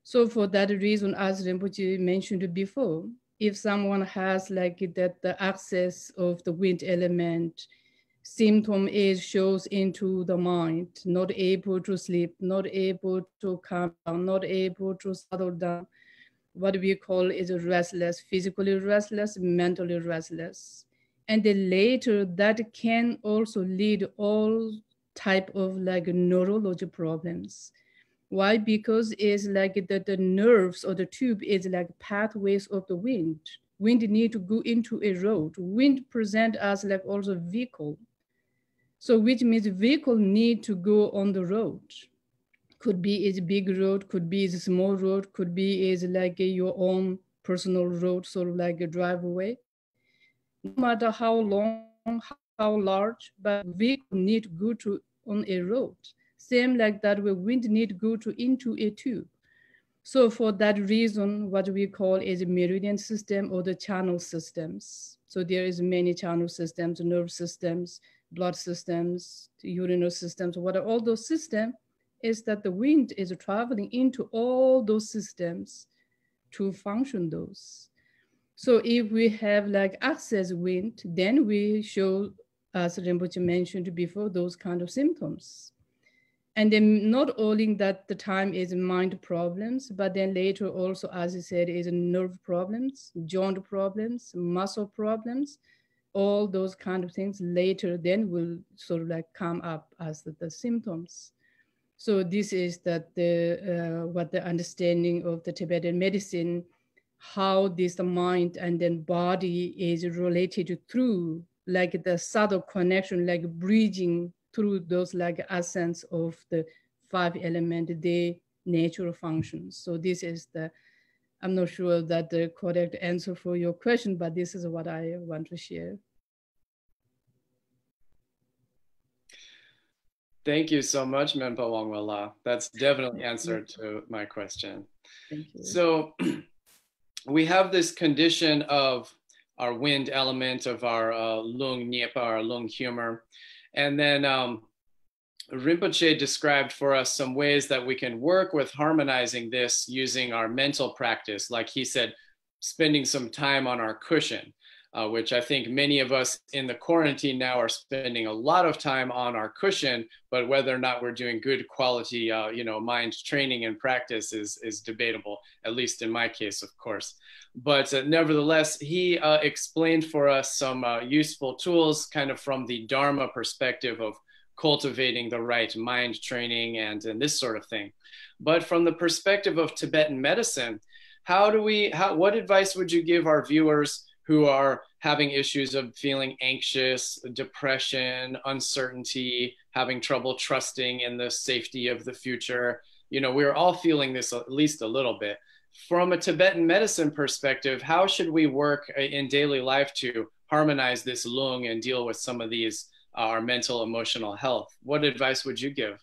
So for that reason, as Rinpoche mentioned before, if someone has like that the access of the wind element, symptom shows into the mind, not able to sleep, not able to calm down, not able to settle down. What we call is restless, physically restless, mentally restless. And then later that can also lead all type of like neurology problems. Why? Because it's like the nerves or the tube is like pathways of the wind. Wind need to go into a road. Wind present as like also vehicle. So which means vehicle need to go on the road. Could be is big road, could be is a small road, could be is like your own personal road, sort of like a driveway. No matter how long, how large, but vehicle need to go to on a road. Same like that, where wind need to go to into a tube. So for that reason, what we call is a meridian system or the channel systems. So there is many channel systems, nerve systems, blood systems, urinary systems. What are all those systems? Is that the wind is traveling into all those systems to function those. So if we have like excess wind, then we show, as Rinpoche mentioned before, those kind of symptoms. And then not only that the time is mind problems, but then later also, as I said, is nerve problems, joint problems, muscle problems, all those kind of things later then will sort of like come up as the symptoms. So this is that what the understanding of the Tibetan medicine, how this the mind and then body is related through like the subtle connection, like bridging through those like essence of the 5 elements, the natural functions. So this is I'm not sure that the correct answer for your question, but this is what I want to share. Thank you so much, Menpa Wangmo. That's definitely answered to my question. Thank you. So we have this condition of our wind element, of our lung niepa, our lung humor. And then Rinpoche described for us some ways that we can work with harmonizing this using our mental practice. Like he said, spending some time on our cushion. which I think many of us in the quarantine now are spending a lot of time on our cushion, but whether or not we're doing good quality, mind training and practice is debatable, at least in my case, of course. But nevertheless, he explained for us some useful tools kind of from the Dharma perspective of cultivating the right mind training and this sort of thing. But from the perspective of Tibetan medicine, what advice would you give our viewers who are having issues of feeling anxious, depression, uncertainty, having trouble trusting in the safety of the future? We're all feeling this at least a little bit. From a Tibetan medicine perspective, how should we work in daily life to harmonize this lung and deal with some of these, our mental, emotional health? What advice would you give?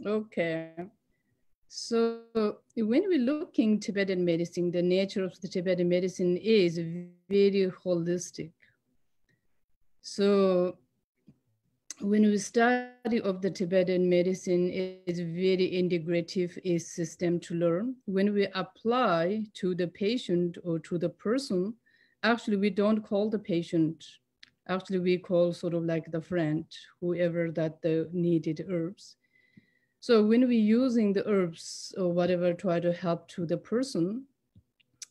Okay. So when we look in Tibetan medicine, the nature of the Tibetan medicine is very holistic. So when we study of the Tibetan medicine, it's very integrative a system to learn. When we apply to the patient or to the person, actually we don't call the patient. Actually we call sort of like the friend, whoever that the needed herbs. So when we're using the herbs or whatever, try to help to the person,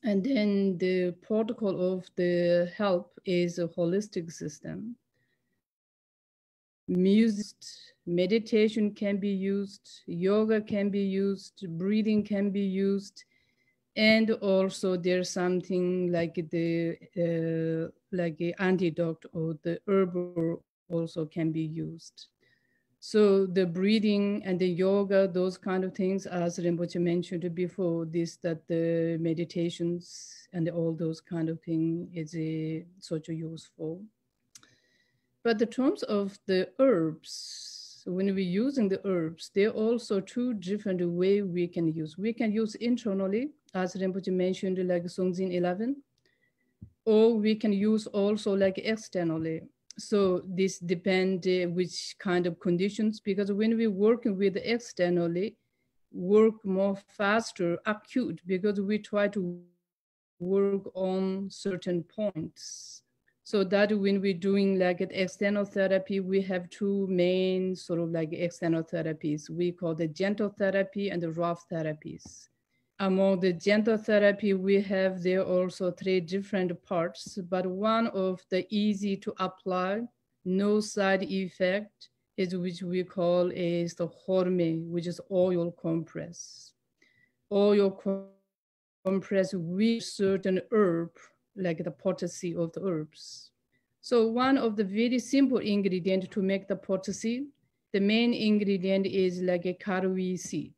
and then the protocol of the help is a holistic system. Music, meditation can be used, yoga can be used, breathing can be used, and also there's something like the antidote or the herb also can be used. So the breathing and the yoga, those kind of things, as Rinpoche mentioned before, that the meditations and all those kind of things is such a useful. But the terms of the herbs, when we're using the herbs, there are also two different ways we can use. We can use internally, as Rinpoche mentioned, like Songzin 11, or we can use also like externally. So this depends which kind of conditions, because when we're working with externally, work more faster, acute, because we try to work on certain points. So that when we're doing like an external therapy, we have two main sort of like external therapies. We call the gentle therapy and the rough therapies. Among the gentle therapy, we have there also 3 different parts, but one of the easy to apply, no side effect, is which we call is the horme, which is oil compress. Oil compress with certain herb, like the potency of the herbs. So one of the very simple ingredient to make the potency, the main ingredient is like a caraway seed.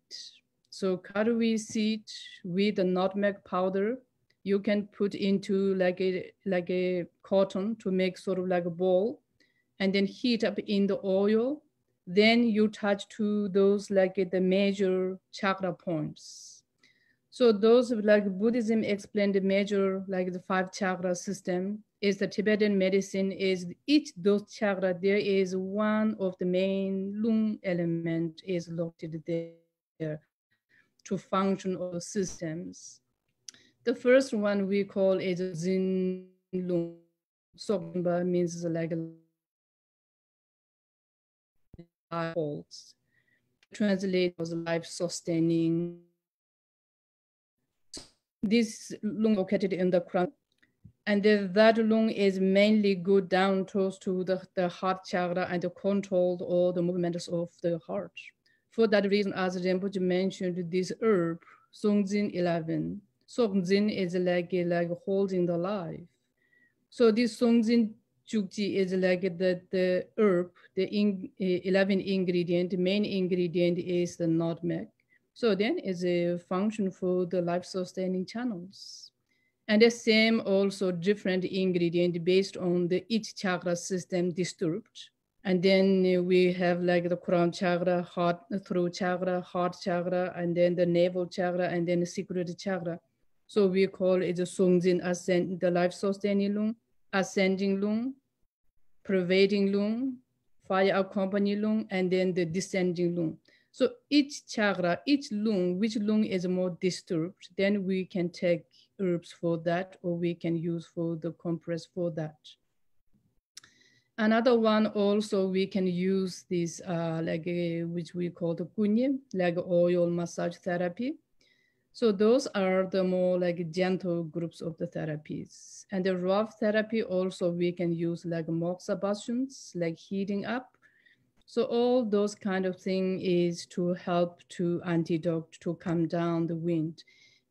So caraway seed with the nutmeg powder, you can put into like a cotton to make sort of like a ball, and then heat up in the oil. Then you touch to those like the major chakra points. So those like Buddhism explained the major like the 5 chakra system is the Tibetan medicine is each those chakra, there is one of the main lung element is located there to function of systems. The first one we call is Zin Lung. Sokba means like holds. Translate as life sustaining. This lung located in the crown, and that lung is mainly go down towards to the heart chakra and control all the movements of the heart. For that reason, as Rinpoche mentioned, this herb, Songzin 11. Songzin is like holding the life. So this Songzin Chukji is like the herb, the 11 ingredient, the main ingredient is the nutmeg. So then is a function for the life-sustaining channels. And the same also different ingredient based on the each chakra system disturbed. And then we have like the crown chakra, heart, throat chakra, heart chakra, and then the navel chakra, and then the secret chakra. So we call it the Songzin ascend, the life-sustaining lung, ascending lung, pervading lung, fire accompanying lung, and then the descending lung. So each chakra, each lung, which lung is more disturbed, then we can take herbs for that, or we can use for the compress for that. Another one also, we can use this which we call the kunye, like oil massage therapy. So those are the more like gentle groups of the therapies. And the rough therapy also we can use like moxa basins, like heating up. So all those kind of thing is to help to antidote, to calm down the wind.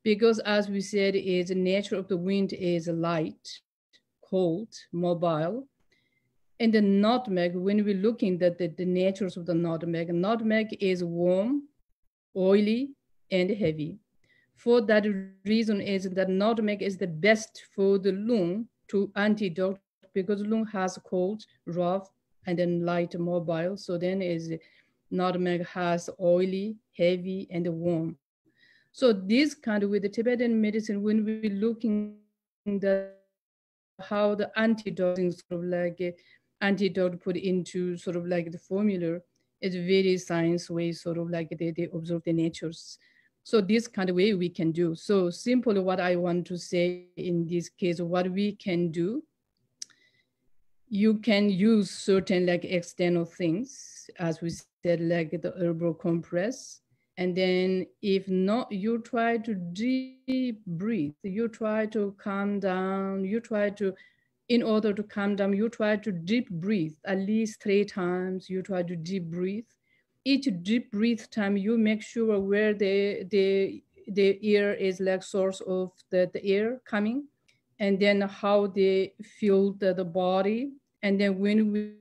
Because as we said, is the nature of the wind is light, cold, mobile. And the nutmeg, when we look into the natures of the nutmeg is warm, oily, and heavy. For that reason is that nutmeg is the best for the lung to antidote, because lung has cold, rough, and then light mobile. So then is nutmeg has oily, heavy, and warm. So this kind of with the Tibetan medicine, when we're looking at how the antidote sort of like antidote put into sort of like the formula, is very science way, sort of like they observe the natures. So this kind of way we can do. So simply what I want to say in this case, what we can do, you can use certain like external things, as we said, like the herbal compress. And then if not, you try to deep breathe, you try to calm down, you try to, in order to calm down, you try to deep breathe at least 3 times, you try to deep breathe. Each deep breathe time, you make sure where the air is like source of the air coming, and then how they feel the body. And then when we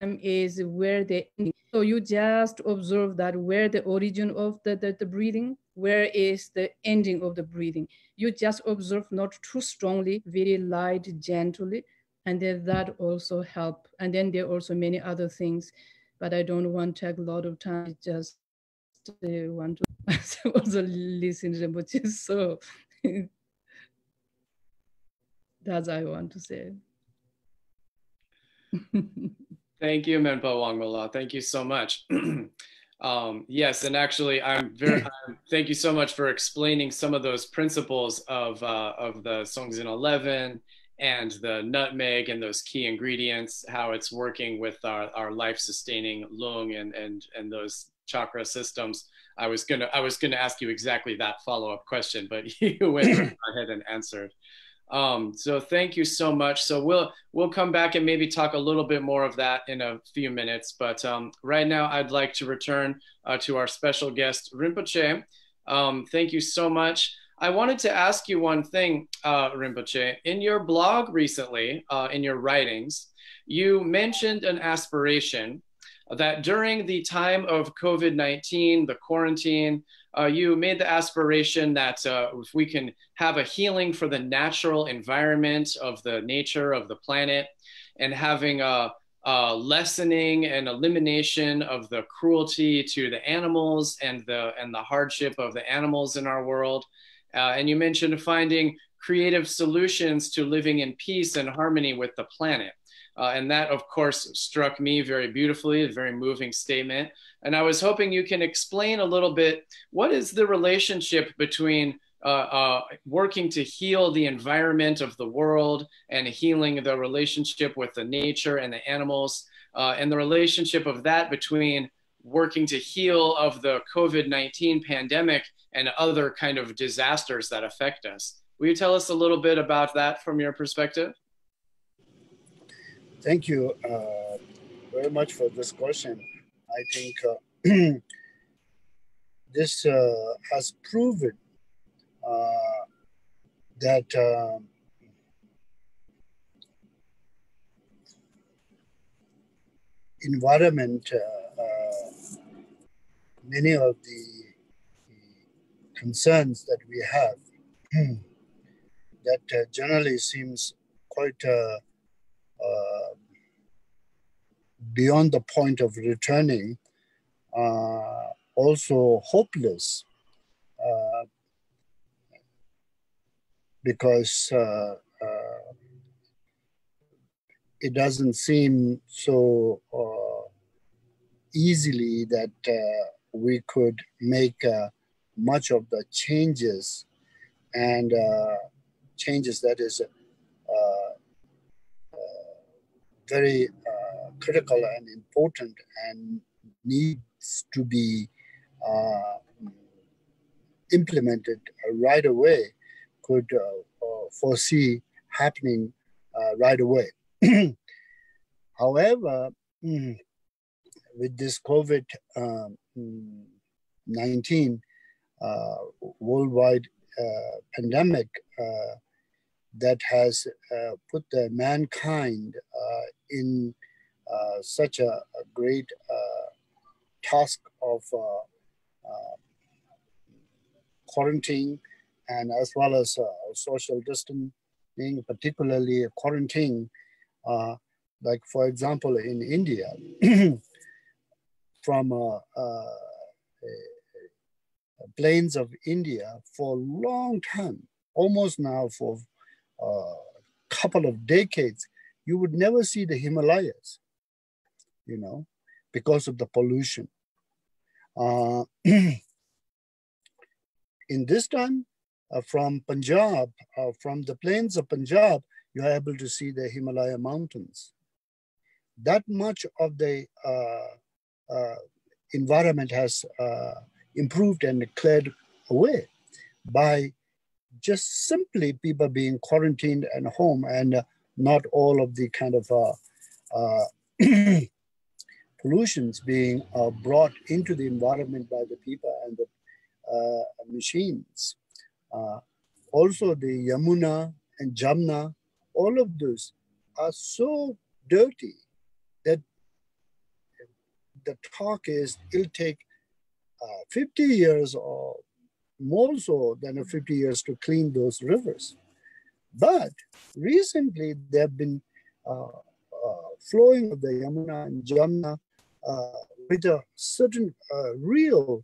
is where the ending. So you just observe that where the origin of the breathing, where is the ending of the breathing. You just observe, not too strongly, very light, gently, and then that also help. And then there are also many other things, but I don't want to take a lot of time. I just want to also listen to Rinpoche. So that's what I want to say. Thank you, Menpa Wangmo. Thank you so much. Yes, and actually, thank you so much for explaining some of those principles of the Songzin 11 and the nutmeg and those key ingredients, how it's working with our life-sustaining lung and those chakra systems. I was gonna ask you exactly that follow-up question, but you went right ahead and answered. So thank you so much. So we'll come back and maybe talk a little bit more of that in a few minutes. But right now, I'd like to return to our special guest, Rinpoche. Thank you so much. I wanted to ask you one thing, Rinpoche. In your blog recently, in your writings, you mentioned an aspiration that during the time of COVID-19, the quarantine, you made the aspiration that if we can have a healing for the natural environment of the nature of the planet, and having a lessening and elimination of the cruelty to the animals and the hardship of the animals in our world. And you mentioned finding creative solutions to living in peace and harmony with the planet. And that, of course, struck me very beautifully, a very moving statement. And I was hoping you can explain a little bit, what is the relationship between working to heal the environment of the world and healing the relationship with the nature and the animals, and the relationship of that between working to heal of the COVID-19 pandemic and other kind of disasters that affect us. Will you tell us a little bit about that from your perspective? Thank you very much for this question. I think this has proven that environment, many of the concerns that we have, that generally seems quite beyond the point of returning, also hopeless, because it doesn't seem so easily that we could make much of the changes and changes that is very critical and important and needs to be implemented right away, could foresee happening right away. However, with this COVID-19 worldwide pandemic that has put the mankind in such a great task of quarantine, and as well as social distancing, particularly quarantine. Like for example, in India, from plains of India for a long time, almost now for a couple of decades, you would never see the Himalayas, you know, because of the pollution. In this time, from Punjab, from the plains of Punjab, you are able to see the Himalaya mountains. That much of the environment has improved and cleared away by just simply people being quarantined at home, and not all of the kind of pollutions being brought into the environment by the people and the machines. Also the Yamuna and Jamna, all of those are so dirty that the talk is it'll take 50 years or more so than 50 years to clean those rivers. But recently there have been flowing of the Yamuna and Jamna with a certain real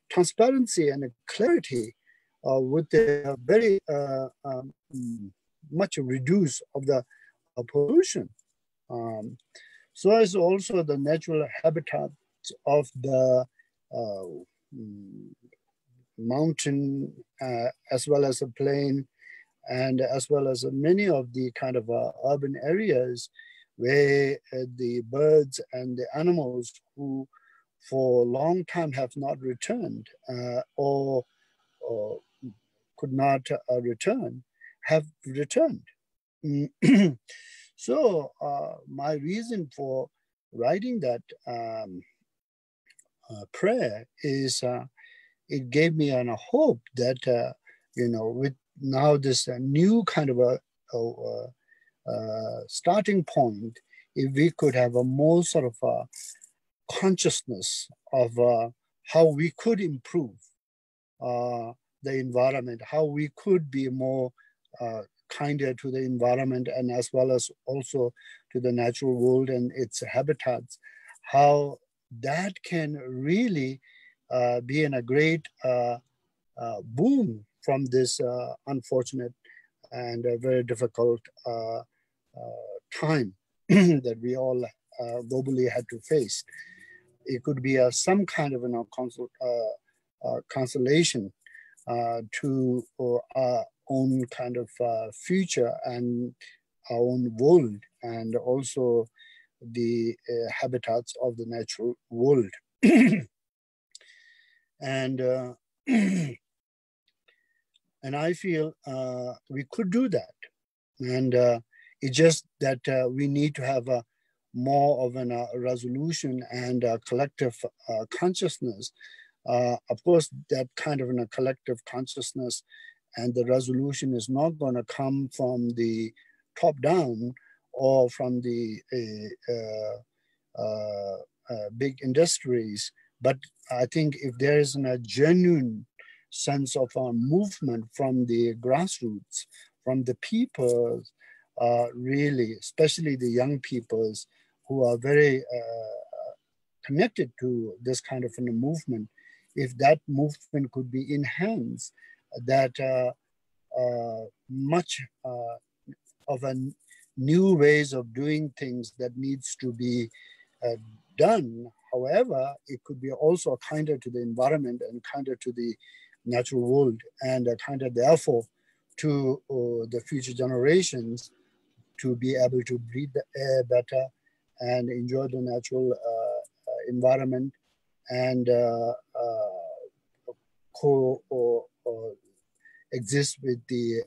transparency and clarity, with a very much reduce of the pollution. So as also the natural habitat of the mountain, as well as a plain, and as well as many of the kind of urban areas where the birds and the animals who for a long time have not returned or could not return, have returned. So my reason for writing that prayer is it gave me a hope that, you know, with now this new kind of a starting point, if we could have a more sort of consciousness of how we could improve the environment, how we could be more kinder to the environment, and as well as also to the natural world and its habitats, how that can really be in a great boom from this unfortunate and very difficult time that we all globally had to face. It could be some kind of consolation to our own kind of future and our own world, and also the habitats of the natural world. And and I feel we could do that. And it's just that we need to have more of a resolution and a collective consciousness. Of course, that kind of a collective consciousness and the resolution is not going to come from the top down or from the big industries. But I think if there is a genuine sense of a movement from the grassroots, from the people, really, especially the young peoples who are very connected to this kind of a movement, if that movement could be enhanced, that much of a new ways of doing things that needs to be done. However, it could be also kinder to the environment and kinder to the natural world, and kinder, therefore, to the future generations to be able to breathe the air better and enjoy the natural environment and exist with the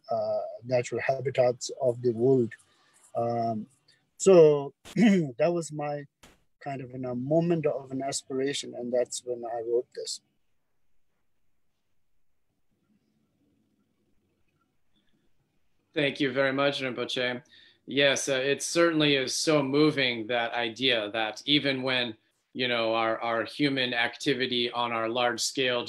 natural habitats of the world. So that was my kind of a moment of an aspiration, and that's when I wrote this. Thank you very much, Rinpoche. Yes, it certainly is so moving, that idea that even when, you know, our human activity on our large scale,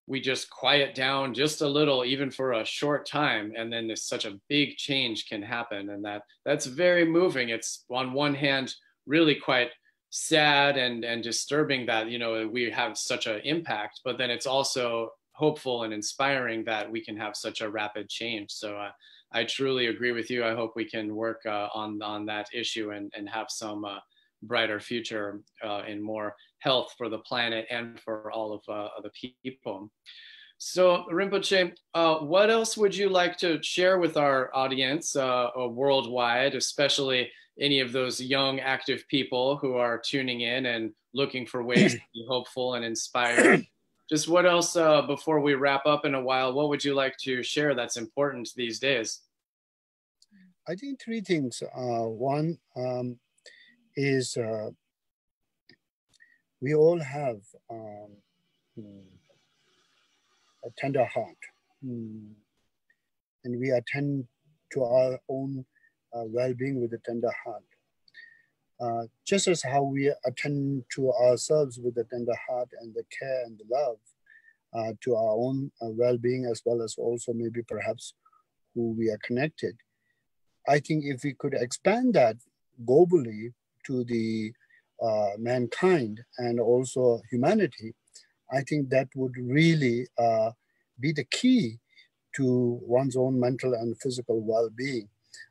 we just quiet down just a little, even for a short time, and then such a big change can happen. And that's very moving. It's on one hand really quite sad and disturbing that, you know, we have such an impact, but then it's also hopeful and inspiring that we can have such a rapid change. So I truly agree with you. I hope we can work on that issue and have some brighter future and more health for the planet and for all of the people. So Rinpoche, what else would you like to share with our audience worldwide, especially any of those young active people who are tuning in and looking for ways to be hopeful and inspired? Just what else, before we wrap up in a while, what would you like to share that's important these days? I think three things. One is we all have a tender heart, and we attend to our own well-being with a tender heart. Just as how we attend to ourselves with a tender heart and the care and the love to our own well-being, as well as also maybe perhaps who we are connected. I think if we could expand that globally to the mankind and also humanity, I think that would really be the key to one's own mental and physical well-being.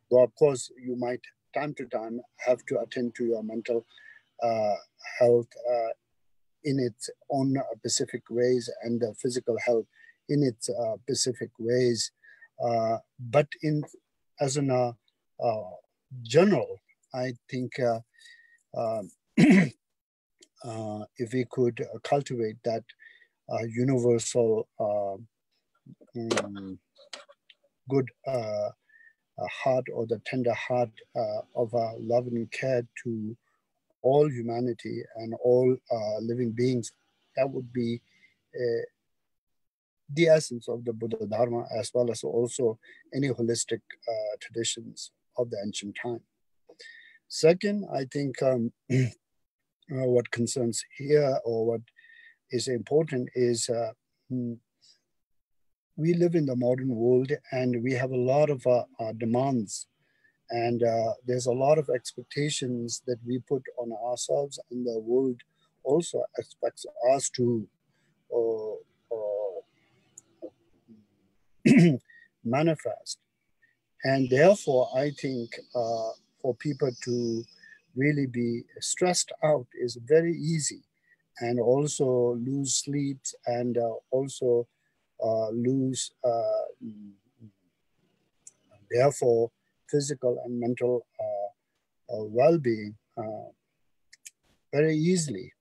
Though of course you might time to time have to attend to your mental health in its own specific ways, and the physical health in its specific ways. But as in general, I think if we could cultivate that universal good heart, or the tender heart of love and care to all humanity and all living beings, that would be the essence of the Buddha Dharma, as well as also any holistic traditions of the ancient time. Second, I think what concerns here, or what is important, is we live in the modern world and we have a lot of demands, and there's a lot of expectations that we put on ourselves, and the world also expects us to manifest. And therefore, I think for people to really be stressed out is very easy, and also lose sleep, and also lose, therefore, physical and mental well-being very easily.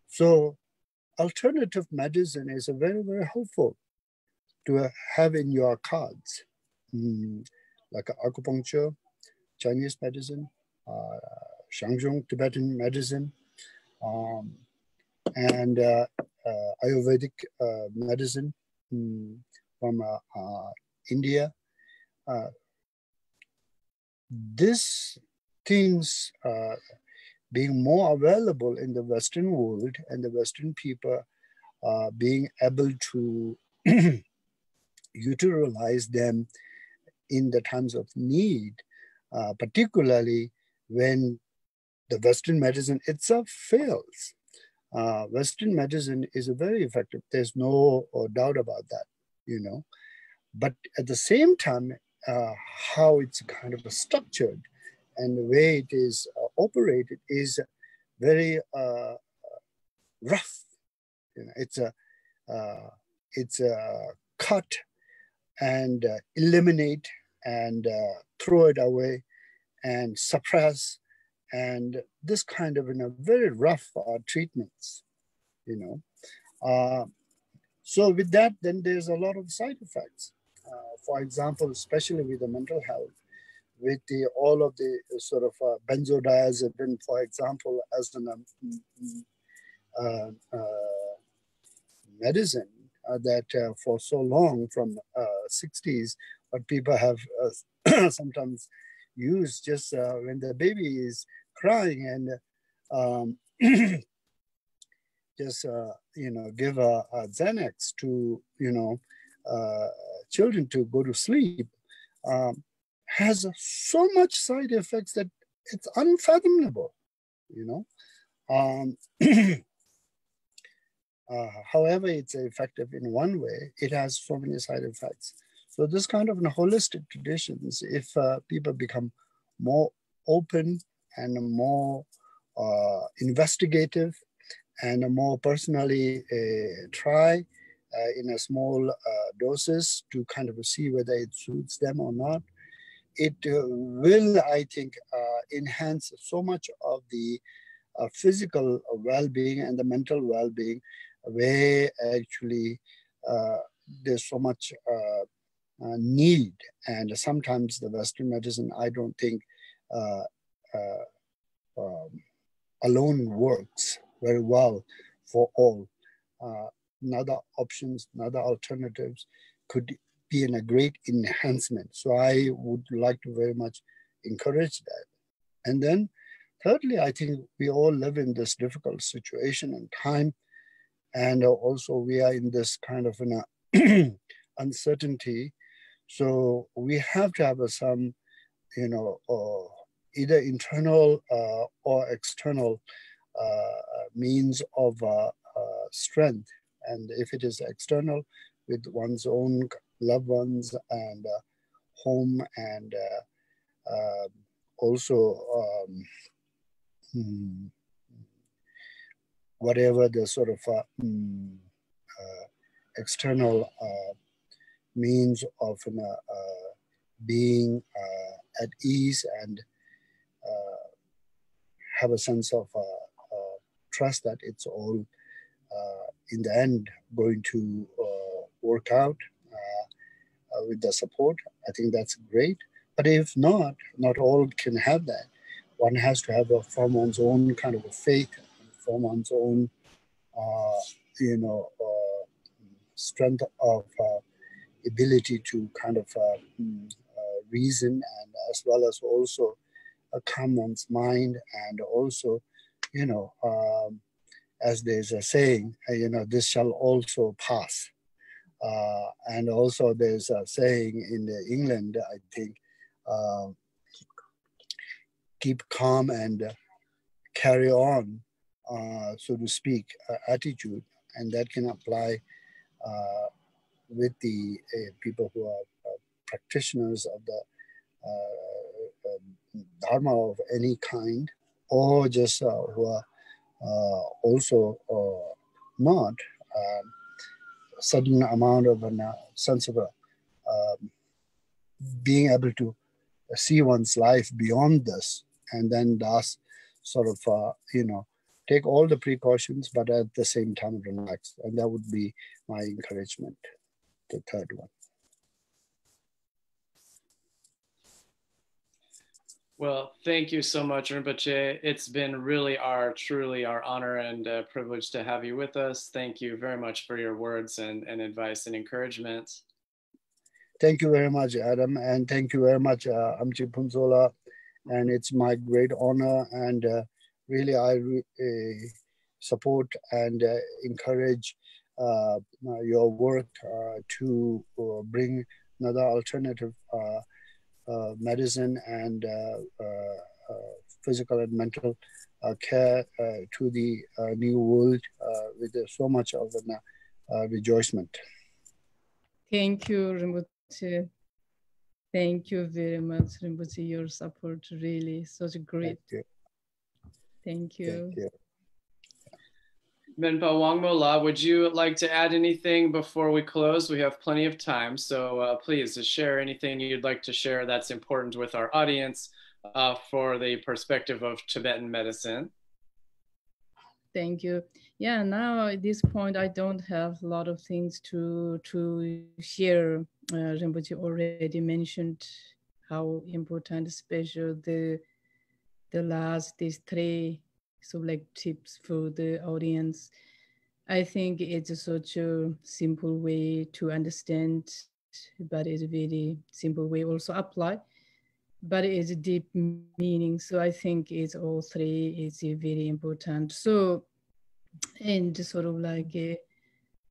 So alternative medicine is a very, very helpful to have in your cards, like acupuncture, Chinese medicine, Shang Tibetan medicine, and Ayurvedic medicine from India. These things being more available in the Western world, and the Western people being able to utilize them in the times of need, particularly when the Western medicine itself fails. Western medicine is very effective. There's no doubt about that, you know. But at the same time, how it's kind of structured and the way it is operated is very rough. You know, it's a cut and eliminate and throw it away and suppress, and this kind of very rough treatments, you know. So with that, then there's a lot of side effects. For example, especially with the mental health, with all of the sort of benzodiazepine, for example, as an medicine that for so long from 60s, but people have sometimes used just when the baby is crying and just you know, give a Xanax to, you know, children to go to sleep, has so much side effects that it's unfathomable, you know. However, it's effective in one way, it has so many side effects. So this kind of holistic traditions, if people become more open and more investigative and more personally try in a small doses to kind of see whether it suits them or not, it will, I think, enhance so much of the physical well-being and the mental well-being, where actually there's so much need. And sometimes the Western medicine, I don't think alone works very well for all. Another options, another alternatives could be in a great enhancement. So I would like to very much encourage that. And then thirdly, I think we all live in this difficult situation and time. And also we are in this kind of an uncertainty. So we have to have some, you know, either internal or external means of strength. And if it is external, with one's own loved ones and home, and also whatever the sort of external means of being at ease and have a sense of trust that it's all in the end going to work out with the support. I think that's great. But if not, not all can have that. One has to have from one's own kind of a faith, from one's own, you know, strength of ability to kind of reason, and as well as also calm one's mind, and also, you know, as there's a saying, you know, this shall also pass. And also there's a saying in England, I think, keep calm and carry on, so to speak, attitude. And that can apply with the people who are practitioners of the Dharma of any kind, or just who are also not. A certain amount of a sense of being able to see one's life beyond this, and then thus sort of, you know, take all the precautions, but at the same time relax. And that would be my encouragement, the third one. Well, thank you so much, Rinpoche. It's been really truly our honor and privilege to have you with us. Thank you very much for your words and advice and encouragement. Thank you very much, Adam. And thank you very much, Amchi Punzola. And it's my great honor. And really, I support and encourage your work to bring another alternative medicine and physical and mental care to the new world with so much of rejoicement. Thank you, Rinpoche. Thank you very much, Rinpoche. Your support really such great. Thank you. Thank you. Menpa Wangmo La, would you like to add anything before we close? We have plenty of time, so please share anything you'd like to share that's important with our audience for the perspective of Tibetan medicine. Thank you. Yeah, now at this point, I don't have a lot of things to share. Rinpoche already mentioned how important, special the last, these three like tips for the audience. I think it's such a simple way to understand, but it's a very simple way also apply, but it's a deep meaning. So I think it's all three is very important. So, and sort of like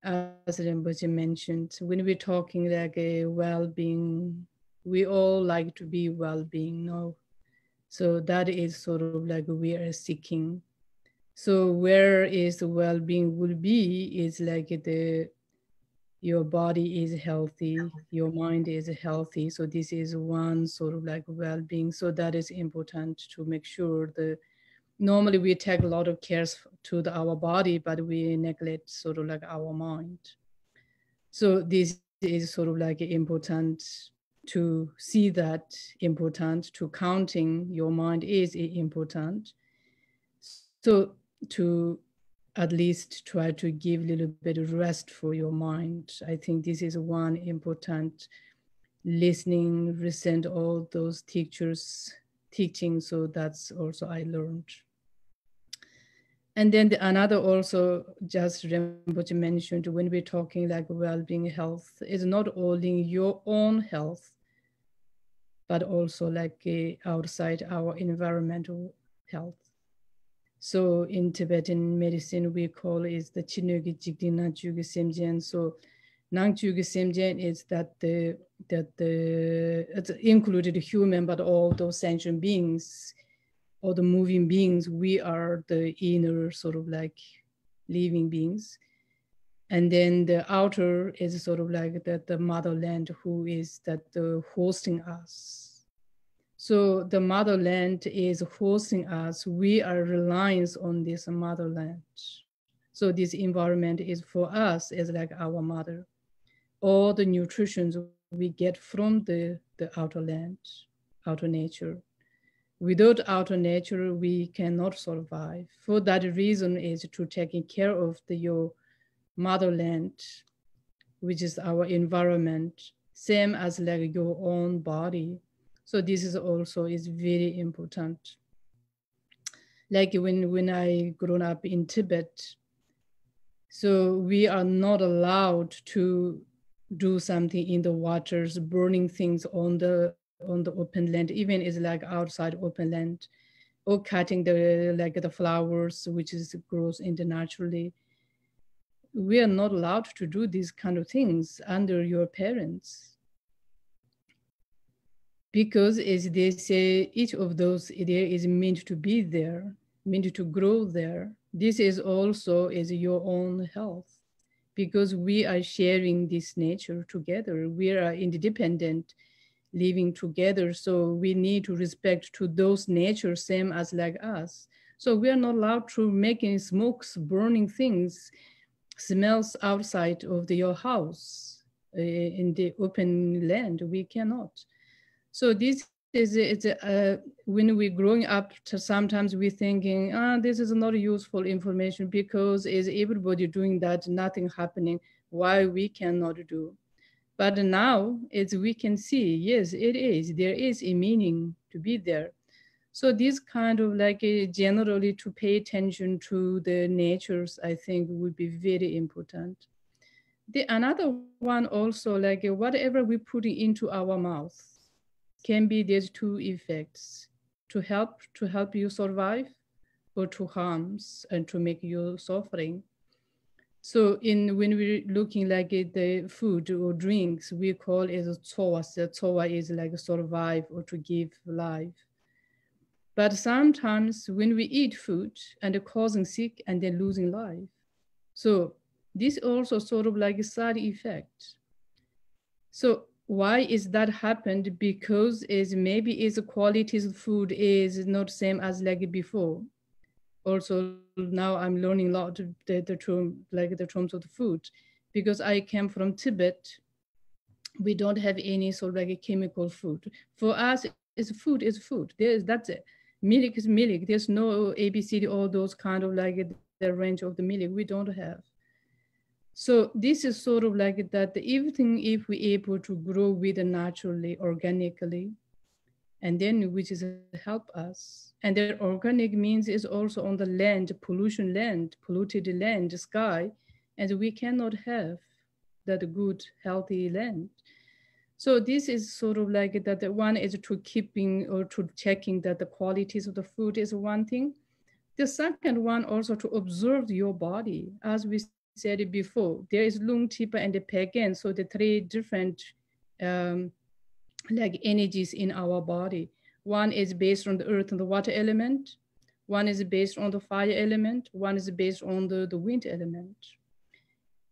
as Rinpoche mentioned, when we're talking like a well-being, we all like to be well-being, no? So that is sort of like we are seeking. So where is the well-being will be is like your body is healthy, your mind is healthy. So this is one sort of like well-being. So that is important to make sure normally we take a lot of care to our body, but we neglect sort of like our mind. So this is sort of like important to see that important, to counting your mind is important. So to at least try to give a little bit of rest for your mind. I think this is one important listening, listen to all those teachers teaching. So that's also I learned. And then another also just Rinpoche mentioned when we're talking like well-being health is not only your own health, but also like outside our environmental health. So in Tibetan medicine, we call it the Chinugi Jigdina Jugi Semjen. So Nang Jugi Semjen is that it's included human, but all those sentient beings, all the moving beings, we are the inner sort of like living beings. And then the outer is sort of like the motherland who is hosting us. So the motherland is hosting us. We are reliant on this motherland. So this environment is for us as like our mother. All the nutrition we get from the outer land, outer nature. Without outer nature, we cannot survive. For that reason is to taking care of your motherland, which is our environment, same as like your own body. So this is also is very important. Like when I grown up in Tibet, so we are not allowed to do something in the waters, burning things on the open land, even is like outside open land, or cutting the flowers, which is grows naturally. We are not allowed to do these kind of things under your parents. Because as they say, each of those there is meant to be there, meant to grow there. This is also is your own health, because we are sharing this nature together. We are independent, living together. So we need to respect to those nature, same as like us. So we are not allowed to making smokes, burning things, smells outside of your house in the open land. We cannot. So this is when we're growing up, sometimes we're thinking, this is not useful information because is everybody doing that, nothing happening, why we cannot do. But now as we can see, yes, it is, there is a meaning to be there. So this kind of like generally to pay attention to the natures, I think would be very important. Another one also, like whatever we put into our mouth, can be there's two effects: to help you survive, or to harm and to make you suffering. So when we're looking like at the food or drinks, we call it a tsowa. The tsowa is like survive or to give life. But sometimes when we eat food and causing sick and then losing life. So this also sort of like a side effect. So Why is that happened? Because is maybe is the qualities of food is not same as like before. Also now I'm learning a lot of the term, like the terms of the food, because I came from Tibet. We don't have any sort of like a chemical food. For us, is food. That's it. Milk is milk. There's no ABCD, all those kind of like the range of the milk we don't have. So this is sort of like that. Everything, if we able to grow with it naturally, organically, and then which is help us. And then organic means is also on the land, pollution land, polluted land, sky, and we cannot have that good, healthy land. So this is sort of like that. The one is to keeping or to checking that the qualities of the food is one thing. The second one also to observe your body. As we said it before, there is Lung, Tipa, and the Pagan. So the three different um, like energies in our body. One is based on the earth and the water element. One is based on the fire element. One is based on the wind element.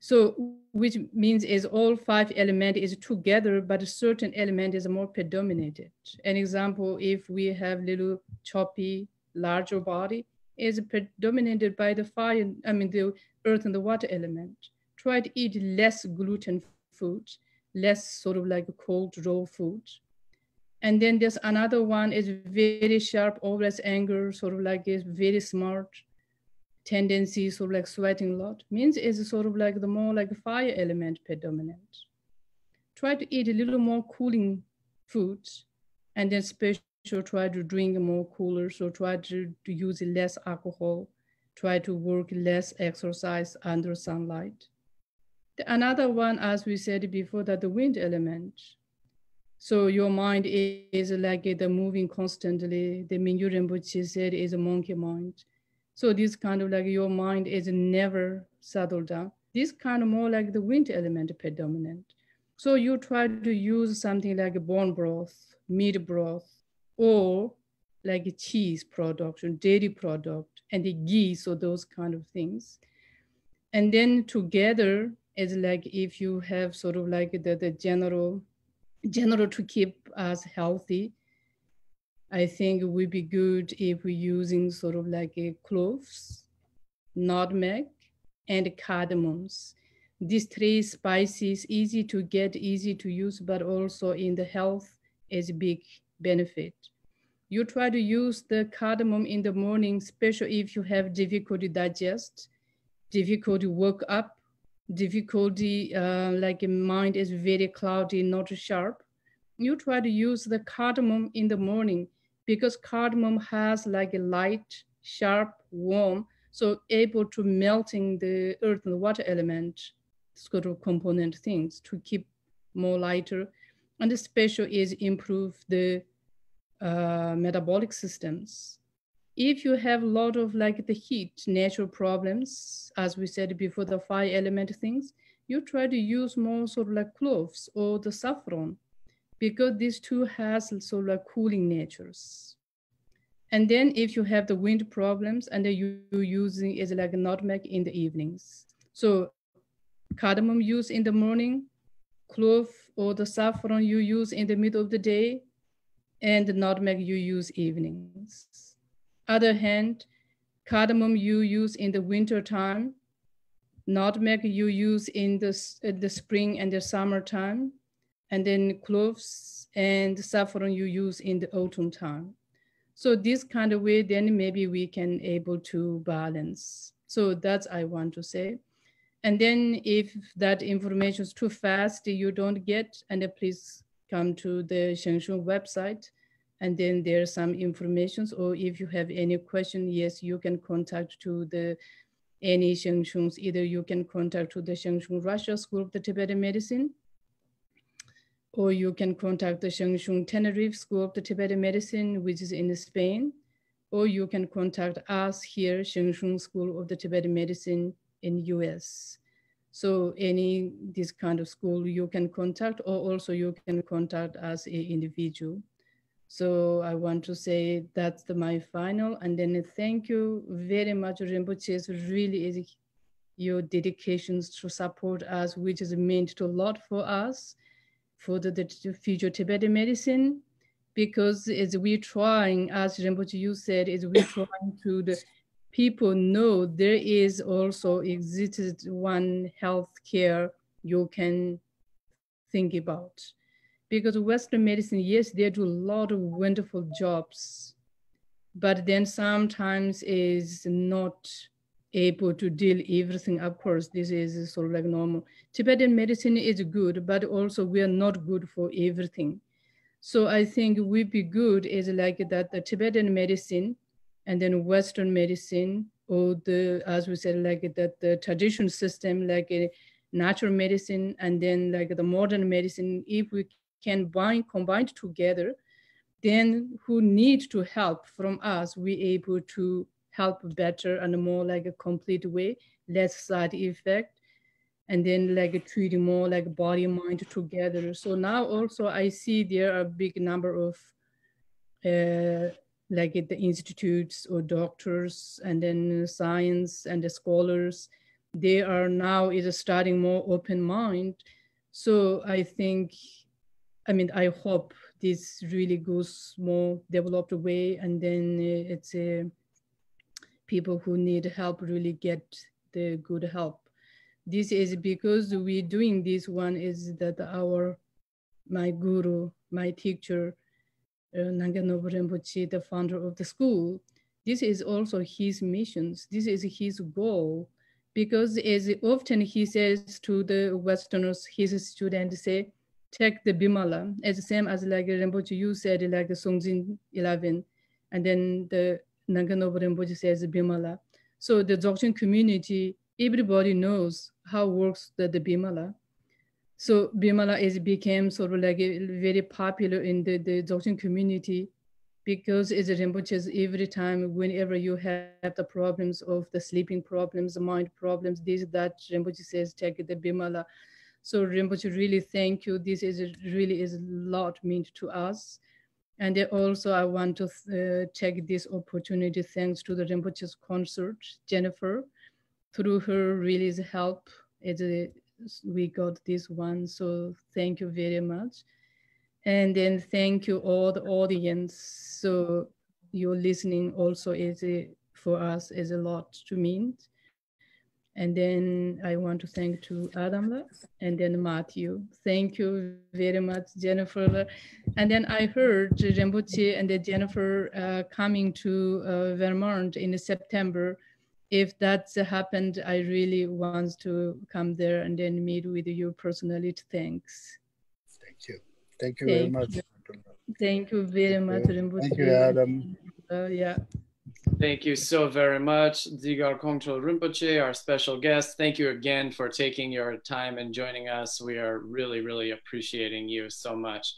So which means is all five elements is together, but a certain element is more predominated. An example, if we have little choppy, larger body, is predominated by the fire, the earth and the water element. Try to eat less gluten food, less sort of like cold raw food. And then there's another one is very sharp, always anger, sort of like is very smart, tendency, sort of like sweating a lot, means is sort of like the more like fire element predominant. Try to eat a little more cooling foods, and then special try to drink more cooler, so try to use less alcohol, try to work less exercise under sunlight. Another one, as we said before, that the wind element. So your mind is like the moving constantly. The Mingyur Rinpoche said is a monkey mind. So this kind of like your mind is never settled down. This kind of more like the wind element predominant. So you try to use something like bone broth, meat broth, or like a cheese product, dairy product, and the ghee, so those kind of things. And then together is like if you have sort of like the general to keep us healthy, I think it would be good if we're using sort of like a cloves, nutmeg, and cardamoms. These three spices, easy to get, easy to use, but also in the health is a big benefit. You try to use the cardamom in the morning, especially if you have difficulty digest, difficulty wake up, difficulty like mind is very cloudy, not sharp. You try to use the cardamom in the morning because cardamom has like a light, sharp, warm, so able to melting the earth and the water element, sort of component things to keep more lighter. And the special is improve the metabolic systems. If you have a lot of like the heat, natural problems, as we said before, the fire element things, you try to use more sort of like cloves or the saffron, because these two has sort of like cooling natures. And then if you have the wind problems and then you using is like a nutmeg in the evenings. So cardamom use in the morning, clove or the saffron you use in the middle of the day, and the nutmeg you use evenings. Other hand, cardamom you use in the winter time, nutmeg you use in the spring and the summertime, and then cloves and saffron you use in the autumn time. So this kind of way, then maybe we can able to balance. So that's I want to say. And then if that information is too fast, you don't get, and then please come to the Shung website. And then there's some information. Or if you have any question, yes, you can contact to the any Shung. Either you can contact to the Shung Russia School of the Tibetan Medicine, or you can contact the Shang Tenerife School of the Tibetan Medicine, which is in Spain, or you can contact us here, Shang School of the Tibetan Medicine in US. So any this kind of school you can contact, or also you can contact us an individual. So I want to say that's my final, and then thank you very much, Rinpoche. Really is your dedications to support us, which is meant a lot for us, for the future Tibetan medicine, because as we're trying, as Rinpoche you said, is we're trying to the people know there is also existed one healthcare you can think about. Because Western medicine, yes, they do a lot of wonderful jobs, but then sometimes is not able to deal everything. Of course, this is sort of like normal. Tibetan medicine is good, but also we are not good for everything. So I think we'd be good is like that the Tibetan medicine and then Western medicine, or the, as we said, like that the traditional system, like a natural medicine, and then like the modern medicine, if we can combine together, then who need to help from us, we able to help better and more like a complete way, less side effect, and then like treating more like body mind together. So now also I see there are a big number of like at the institutes or doctors and then science and the scholars, they are now is starting more open mind. So I think, I mean, I hope this really goes more developed way, and then it's people who need help really get the good help. This is because we're doing this one is that my guru, my teacher, Naropa Rinpoche, the founder of the school, this is also his missions. This is his goal, because as often he says to the Westerners, his students say, take the Bimala, as the same as like Rinpoche, you said like the Songjin 11, and then the Naropa Rinpoche says Bimala. So the Dzogchen community, everybody knows how works the Bimala. So Bimala became sort of like very popular in the Dzogchen community, because it's Rinpoche's every time, whenever you have the problems of the sleeping problems, the mind problems, this, that, Rinpoche says, take the Bimala. So Rinpoche, really thank you. This is really is a lot meant to us. And then also I want to take this opportunity, thanks to the Rinpoche's consort, Jennifer. Through her really help, we got this one. So thank you very much. And then thank you all the audience. So your listening also is for us is a lot to mean. And then I want to thank to Adamla and then Matthew. Thank you very much, Jennifer. And then I heard Rinpoche and Jennifer coming to Vermont in September. If that's happened, I really want to come there and then meet with you personally. Thanks. Thank you. Thank you very much. Thank you very much, Rinpoche. Thank you, Adam. Yeah. Thank you so very much, Dzigar Kongtrul Rinpoche, our special guest. Thank you again for taking your time and joining us. We are really, really appreciating you so much.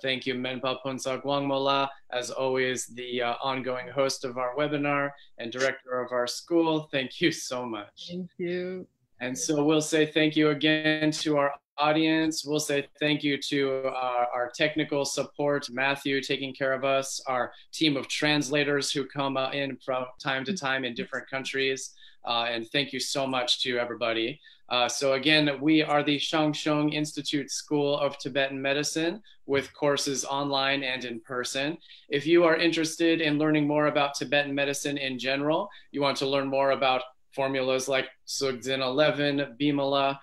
Thank you, Menpa Phuntsog Wangmo, as always, the ongoing host of our webinar and director of our school. Thank you so much. Thank you. And so we'll say thank you again to our audience. We'll say thank you to our technical support, Matthew taking care of us, our team of translators who come in from time to time in different countries. And thank you so much to everybody. So again, we are the Shang Institute School of Tibetan Medicine with courses online and in person. If you are interested in learning more about Tibetan medicine in general, you want to learn more about formulas like Sugdzin 11, Bimala,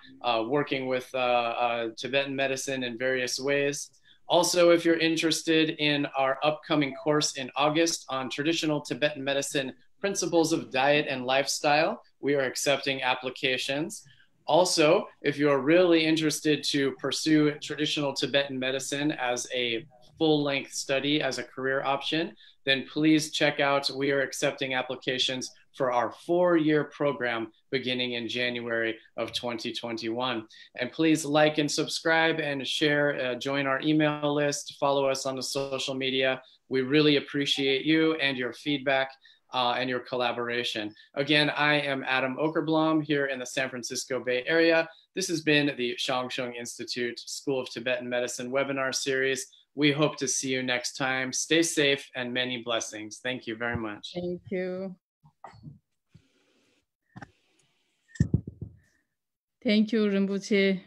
working with Tibetan medicine in various ways. Also, if you're interested in our upcoming course in August on traditional Tibetan medicine, principles of diet and lifestyle, we are accepting applications. Also, if you're really interested to pursue traditional Tibetan medicine as a full-length study as a career option, then please check out, we are accepting applications for our 4-year program beginning in January of 2021. And please like and subscribe and share, join our email list, follow us on the social media. We really appreciate you and your feedback and your collaboration. Again, I am Adam Okerblom here in the San Francisco Bay Area. This has been the Shang Institute School of Tibetan Medicine webinar series. We hope to see you next time. Stay safe and many blessings. Thank you very much. Thank you. Thank you, Rinpoche.